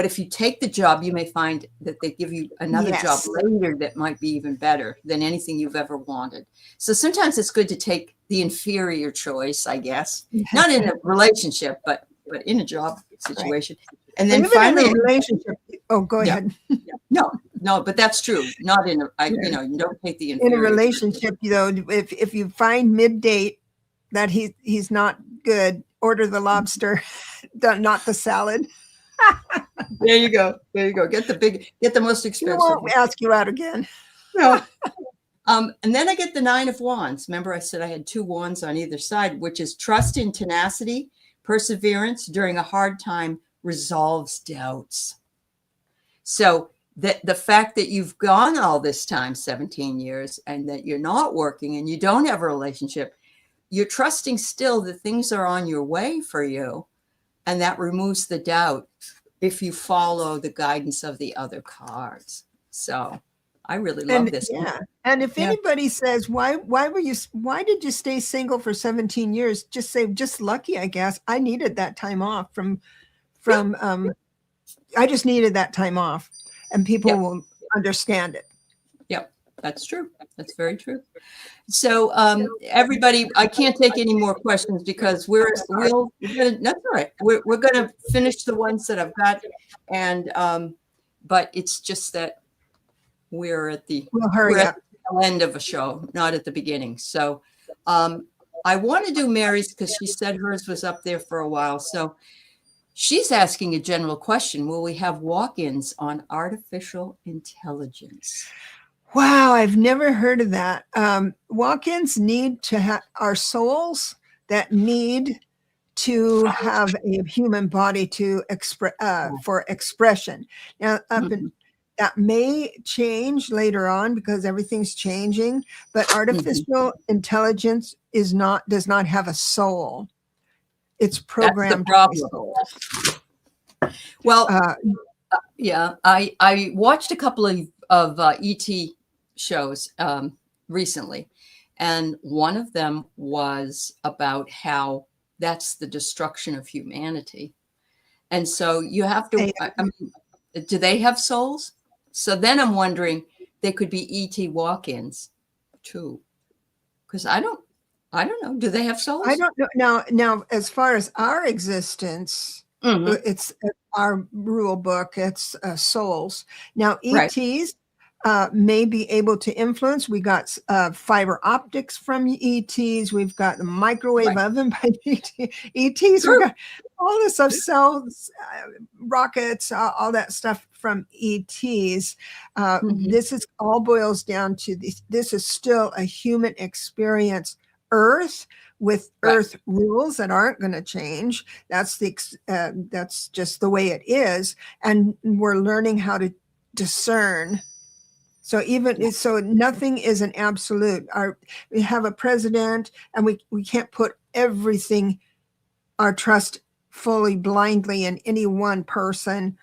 if you take the job, you may find that they give you another job later that might be even better than anything you've ever wanted. So sometimes it's good to take the inferior choice, I guess, not in a relationship, but in a job situation. Right. And then finally, in a relationship. Oh, go ahead. No, but that's true. Not in you don't take the inferior. In a relationship, if you find mid-date that he's not good, order the lobster, not the salad. There you go. Get the most expensive. He won't ask you out again. No. And then I get the Nine of Wands. Remember, I said I had two wands on either side, which is trust in tenacity, perseverance during a hard time resolves doubts. So the fact that you've gone all this time, 17 years, and that you're not working and you don't have a relationship, you're trusting still that things are on your way for you. And that removes the doubt if you follow the guidance of the other cards. So I really love this. Yeah. And if anybody says, why did you stay single for 17 years? Just say, just lucky, I guess. I needed that time off I just needed that time off, and people will understand it. Yep. That's true. That's very true. So everybody, I can't take any more questions because that's all right. We're gonna finish the ones that I've got, and but it's just that we're at the end of a show, not at the beginning. So I want to do Mary's because she said hers was up there for a while. So she's asking a general question: will we have walk-ins on artificial intelligence? Wow, I've never heard of that. Walk-ins need to have our souls that need to have a human body to express for expression. Now, Mhm, that may change later on because everything's changing, but mhm. artificial intelligence does not have a soul. It's That's the programmed by problem. souls. Well, Uh, yeah, I watched a couple of ET shows recently, and one of them was about how that's the destruction of humanity. And so you have to, I mean, do they have souls? So then I'm wondering, they could be ET walk-ins too, because I don't know. Do they have I souls? don't know. Now, as far as our existence, Hmm. it's our rule book. It's souls. Now, Right, ETs may be able to influence. We got fiber optics from ETs. We've got the microwave right. oven by ETs. We True. got all this of cells, rockets, all that stuff from ETs. Hmm. This is all boils down to this. This is still a human experience. Earth with Right. earth rules that aren't going to change. That's just the way it is, and we're learning how to discern. So Yeah. nothing is an absolute. We have a president, and we can't put everything, our trust fully blindly in any one person.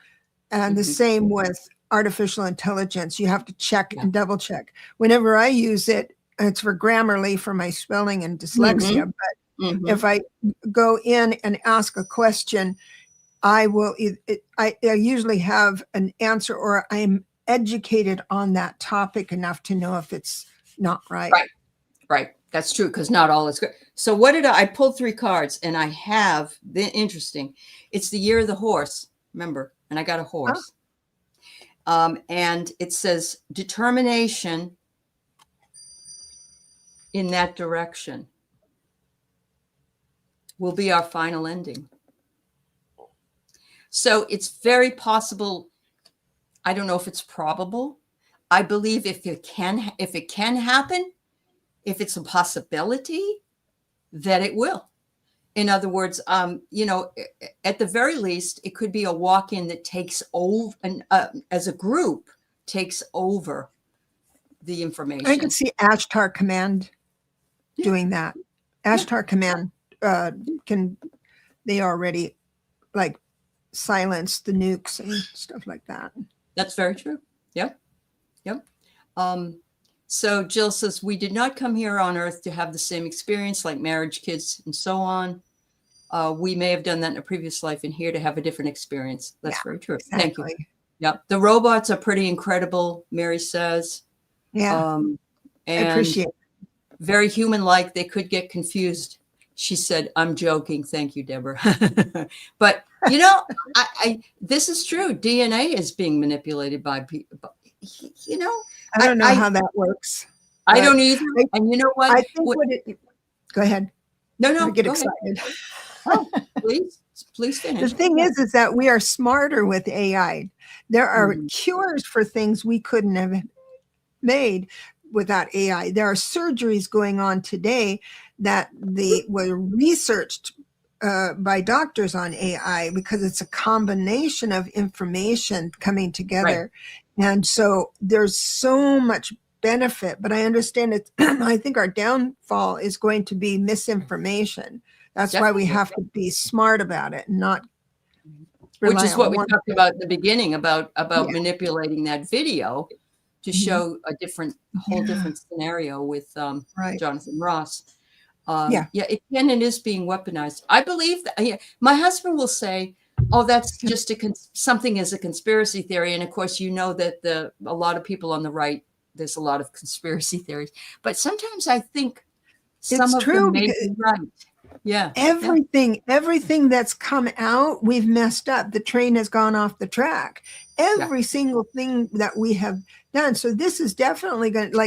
And the Hmm. same with artificial intelligence. You have to check Yeah. and double check. Whenever I use it, it's for Grammarly for my spelling and Hmm. dyslexia. But Hmm. if I go in and ask a question, I will, I usually have an answer, or I'm educated on that topic enough to know if it's not right. Right. Right. That's true, because not all is good. So what did I pulled three cards, and I have the interesting. It's the year of the horse, remember, and I got a Huh? horse. And it says determination in that direction will be our final ending. So it's very possible. I don't know if it's probable. I believe if it can happen, if it's a possibility, that it will. In other words, at the very least, it could be a walk-in that takes over, and as a group, takes over the I could information. see Ashtar Command Yeah, doing that. yeah, Ashtar Command can, they already like silence the nukes and stuff like that. that's very true. Yep, yep. Um, so Jill says, we did not come here on Earth to have the same experience like marriage, kids, and so on. We may have done that in a previous life and here to have a different experience. That's Yeah, very true. Thank you. exactly. Yep. The robots are pretty incredible, Mary says. Yeah, I And appreciate it. very human-like. They could get confused. She said, I'm joking. Thank you, Deborah. But, this is true. DNA is being manipulated by people. You know, I I, don't know I, how that works, I but don't either. I, And you know what? I think go ahead. No, I no, get go ahead. excited. Oh, please The finish. thing is that we are smarter with AI. There are Mhm. cures for things we couldn't have made without AI. There are surgeries going on today that were researched by doctors on AI because it's a combination of information coming Right. together. And so there's so much benefit, but I understand it. I think our downfall is going to be misinformation. That's why we Definitely. have to be smart about it and not Which rely is what on we one talked thing. about at the beginning about Yeah. manipulating that video to Mhm. show a whole Yeah. different scenario with Right. Jonathan Ross. Yeah. Yeah, it can and is being weaponized. I believe that. Yeah, my husband will say, "Oh, that's just something as a conspiracy theory." And of course, you know that a lot of people on the right, there's a lot of conspiracy theories. But sometimes I think some It's of them true may because be right. Yeah, yeah, everything that's come out, we've messed up. The train has gone off the track. yeah. Every single thing that we have done. So this is definitely going to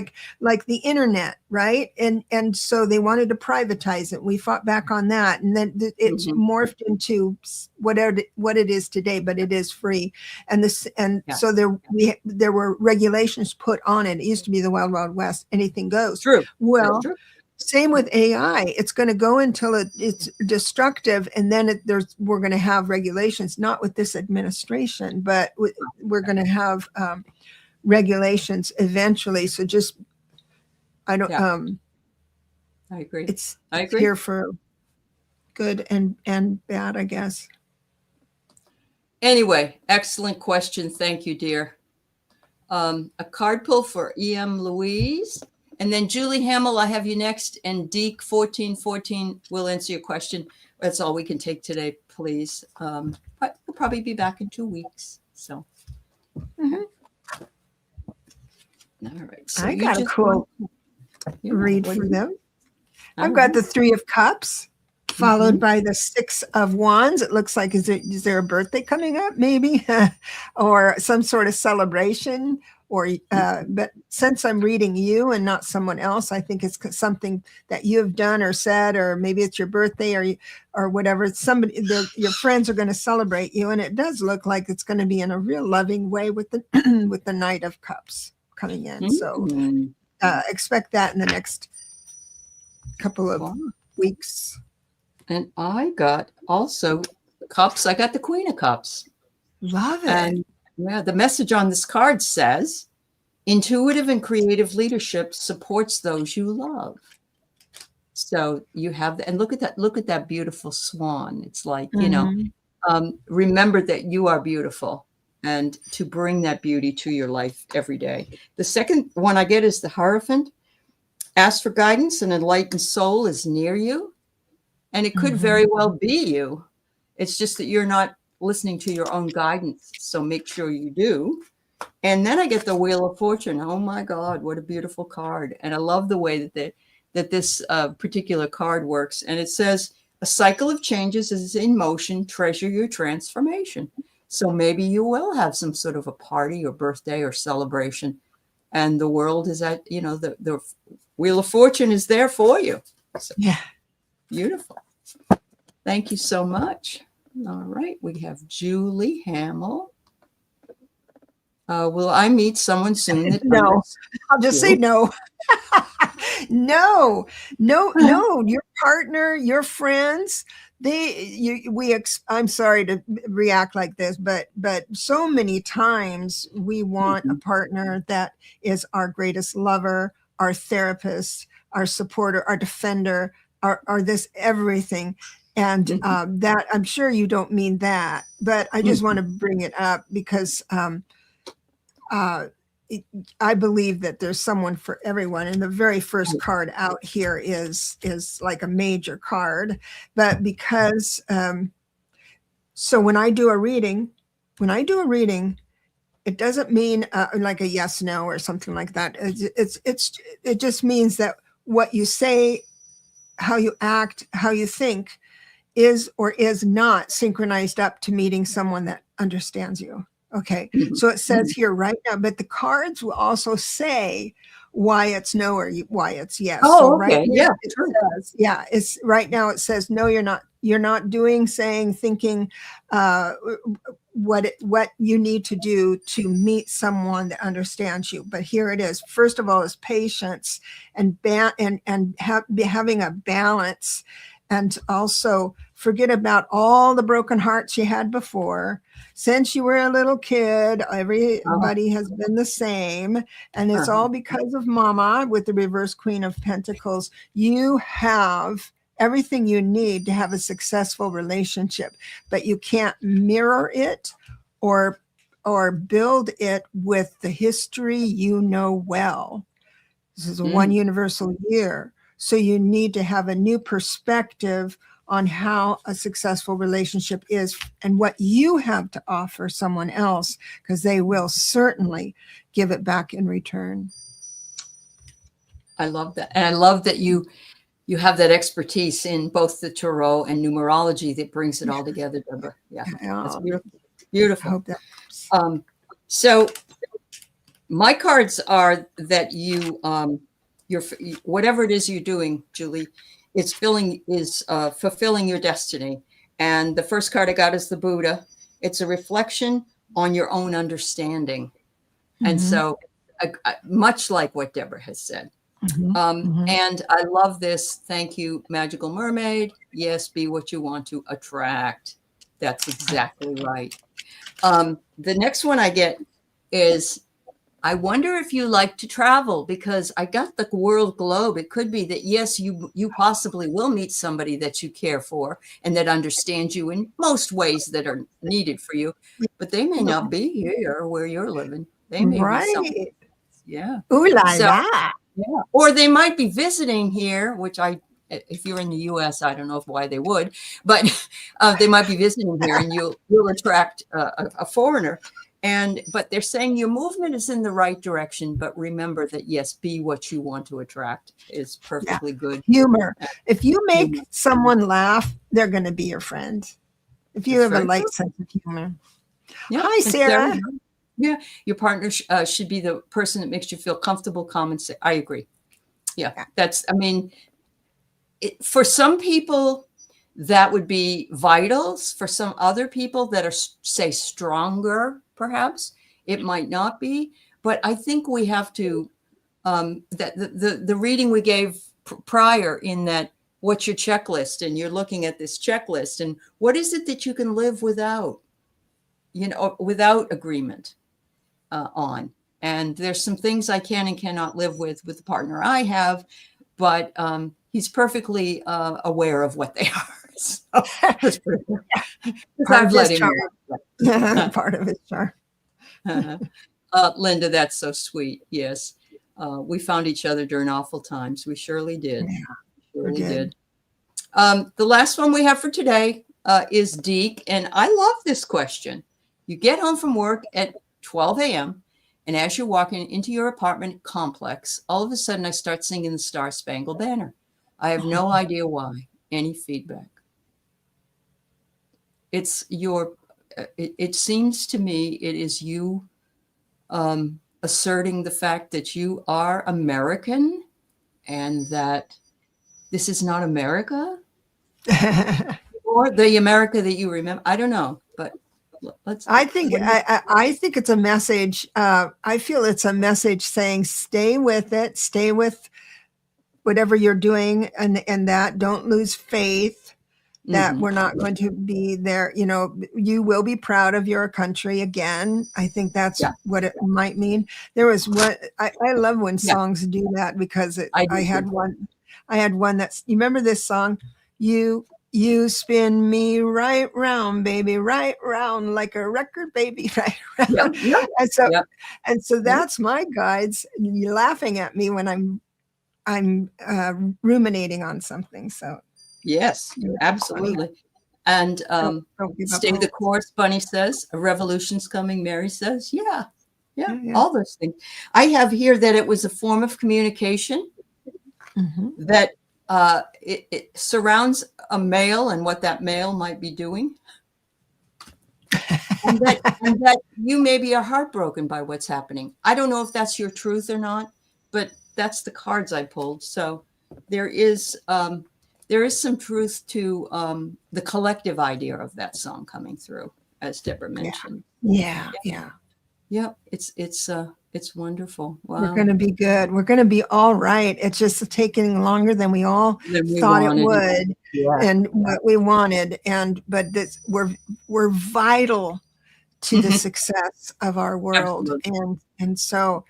like the internet, right? And so they wanted to privatize it. We fought back on that, and then it's morphed into what it is today. But it is free, and so there were regulations put on it. It used to be the Wild Wild West. Anything goes. True. Well. True. Same with AI. It's going to go until it's destructive, and then we're going to have regulations. Not with this administration, but we're going to have regulations eventually. So just I agree. I agree. Here for good and bad, I guess. Anyway, excellent question. Thank you, dear. A card pull for E.M. Louise. And then Julie Hamill, I have you next. And Deke 1414 will answer your question. That's all we can take today, please. But we'll probably be back in 2 weeks. So. All right. So I got a cool read for them. I've got the 3 of Cups, followed by the 6 of Wands. It looks like, is there a birthday coming up, maybe? Or some sort of celebration? Or but since I'm reading you and not someone else, I think it's something that you have done or said, or maybe it's your birthday or whatever. Your friends are going to celebrate you, and it does look like it's going to be in a real loving way with the with the Knight of Cups coming in. So expect that in the next couple of weeks. And I got also cups. I got the Queen of Cups. Love it. And yeah, the message on this card says, intuitive and creative leadership supports those you love. So you have, and look at that beautiful swan. It's like, remember that you are beautiful and to bring that beauty to your life every day. The second one I get is the Hierophant. Ask for guidance, an enlightened soul is near you. And it could very well be you. It's just that you're not listening to your own guidance. So make sure you do. And then I get the Wheel of Fortune. Oh my God, what a beautiful card. And I love the way that this particular card works. And it says, a cycle of changes is in motion. Treasure your transformation. So maybe you will have some sort of a party or birthday or celebration. And the world is at, the Wheel of Fortune is there for you. So, yeah. Beautiful. Thank you so much. All right, we have Julie Hamill. Will I meet someone soon? No, I'll just say no. No. Your partner, your friends, I'm sorry to react like this, but so many times we want a partner that is our greatest lover, our therapist, our supporter, our defender, our this everything. And that, I'm sure you don't mean that, but I just want to bring it up because I believe that there's someone for everyone. And the very first card out here is like a major card, but because so when I do a reading, it doesn't mean like a yes, no, or something like that. It just means that what you say, how you act, how you think is or is not synchronized up to meeting someone that understands you. Okay. So it says here right now, but the cards will also say why it's no or why it's yes. Oh, so okay. Right Yeah. It's right now it says, no, you're not doing, saying, thinking, what you need to do to meet someone that understands you. But here it is. First of all, is patience and having a balance, and also forget about all the broken hearts you had before. Since you were a little kid, everybody has been the same. And it's all because of Mama with the reverse Queen of Pentacles. You have everything you need to have a successful relationship, but you can't mirror it or build it with the history you know well. This is a one universal year. So you need to have a new perspective on how a successful relationship is and what you have to offer someone else, because they will certainly give it back in return. I love that. And I love that you have that expertise in both the tarot and numerology that brings it all together, Deborah. Yeah, that's beautiful. Beautiful. I hope that so My cards are that you're whatever it is you're doing, Julie, is fulfilling your destiny. And the first card I got is the Buddha. It's a reflection on your own understanding. And so, much like what Deborah has said. And I love this. Thank you, Magical Mermaid. Yes, be what you want to attract. That's exactly right. The next one I get is, I wonder if you like to travel, because I got the world globe. It could be that, yes, you possibly will meet somebody that you care for and that understands you in most ways that are needed for you, but they may not be here where you're living. They may be somewhere. Yeah. Ooh la So, la. yeah. Or they might be visiting here, which if you're in the US, I don't know why they would, but they might be visiting here, and you'll attract a foreigner. But they're saying your movement is in the right direction, but remember that, yes, be what you want to attract is perfectly good. Humor. If you make someone laugh, they're going to be your friend. If you have a light sense of humor. Yeah. Hi, Sarah. Yeah, your partner should be the person that makes you feel comfortable, calm, and safe. I agree. Yeah, for some people, that would be vitals. For some other people that are, say, stronger, perhaps, it might not be. But I think we have to, that the reading we gave prior, in that, what's your checklist? And you're looking at this checklist, and what is it that you can live without, without agreement on? And there's some things I can and cannot live with the partner I have, but he's perfectly aware of what they are. So that's pretty cool. Part of his charm. Part of his charm. Linda, that's so sweet. Yes. We found each other during awful times. We surely did. Yeah, surely did. The last one we have for today is Deke. And I love this question. You get home from work at 12 a.m. and as you're walking into your apartment complex, all of a sudden I start singing the Star Spangled Banner. I have no idea why. Any feedback? It's it seems to me it is you asserting the fact that you are American and that this is not America or the America that you remember. I don't know, but I think it's a message. I feel it's a message saying, stay with it, stay with whatever you're doing, and that don't lose faith that we're not going to be there. You will be proud of your country again. I think that's what it might mean. There was one, I love when songs do that, because I had one that's, you remember this song? You spin me right round, baby, right round, like a record, baby, right round. And so that's my guides. You're laughing at me when I'm ruminating on something. So yes, absolutely. And stay the course, Bunny says. A revolution's coming, Mary says. Yeah, all those things. I have here that it was a form of communication that it surrounds a male and what that male might be doing. and that you maybe are heartbroken by what's happening. I don't know if that's your truth or not, but that's the cards I pulled. So there is some truth to the collective idea of that song coming through, as Deborah mentioned. Yeah. It's wonderful. Wow. We're going to be good. We're going to be all right. It's just taking longer than we all thought it would, and what we wanted. But we're vital to the success of our world, and so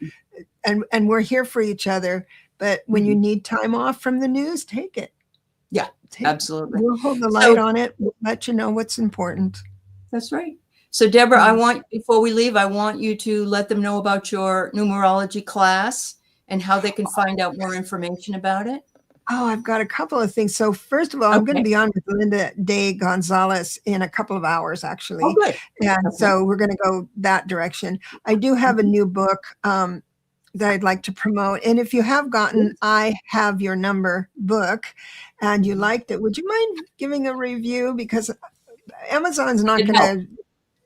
we're here for each other. But when you need time off from the news, take it. Yeah, absolutely. We'll hold the light on it. We'll let you know what's important. That's right. So Deborah, before we leave, I want you to let them know about your numerology class and how they can find out more information about it. Oh, I've got a couple of things. So first of all, I'm going to be on with Linda Day Gonzalez in a couple of hours, actually. Oh, good. And so we're going to go that direction. I do have a new book that I'd like to promote. And if you have gotten I Have Your Number book and you liked it, would you mind giving a review? Because Amazon's not going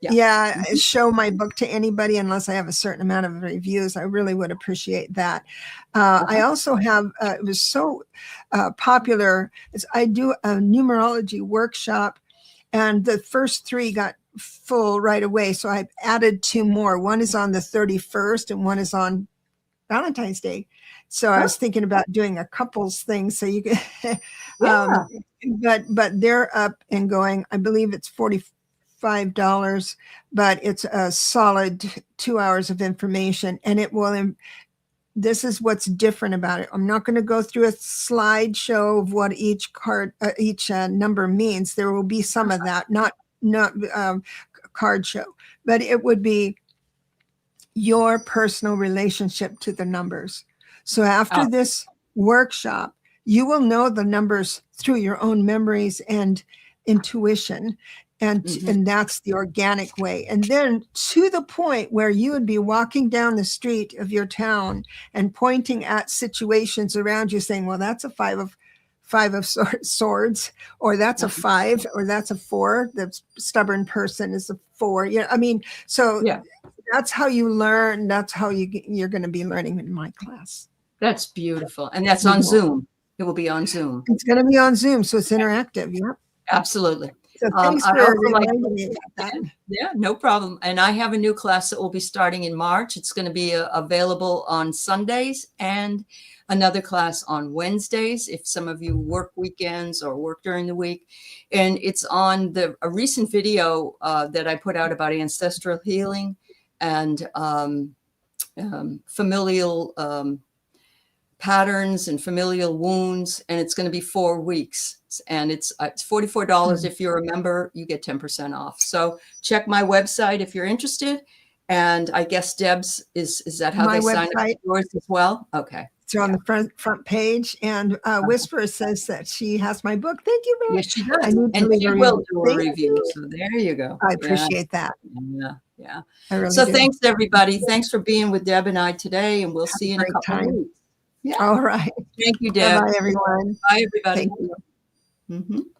to Yeah, show my book to anybody unless I have a certain amount of reviews. I really would appreciate that. I also have, it was so popular, is I do a numerology workshop, and the first 3 got full right away. So I added 2 more. One is on the 31st and one is on Valentine's Day. So I was thinking about doing a couples thing. So you can, but they're up and going. I believe it's $45, but it's a solid 2 hours of information, and it will. This is what's different about it. I'm not going to go through a slideshow of what each card, each number means. There will be some of that, not card show, but it would be your personal relationship to the numbers. So after this workshop, you will know the numbers through your own memories and intuition. And that's the organic way. And then to the point where you would be walking down the street of your town and pointing at situations around you saying, well, that's a five of swords, or that's a 5, or that's a 4. The stubborn person is a 4. Yeah. I mean, so that's how you learn. That's how you're going to be learning in my class. That's beautiful. And that's on Zoom. It will be on Zoom. It's going to be on Zoom. So it's interactive. Yeah. Absolutely. So thanks for reminding me about that. Yeah, no problem. And I have a new class that will be starting in March. It's going to be available on Sundays, and another class on Wednesdays if some of you work weekends or work during the week. And it's on a recent video that I put out about ancestral healing and familial patterns and familial wounds, and it's going to be 4 weeks, and it's $44. If you're a member, you get 10% off. So check my website if you're interested. And I guess Deb's is that how my they sign up for yours as well? Okay. It's on the front page, and Whisper says that she has my book. Thank you very much. Yes, she does. And she will do a review. So there you go. I appreciate that. Yeah. Really so do. Thanks everybody. Thanks for being with Deb and I today, and we'll see you in a couple of weeks. Yeah. All right. Thank you, Deb. Bye, everyone. Bye, everybody. Thank you.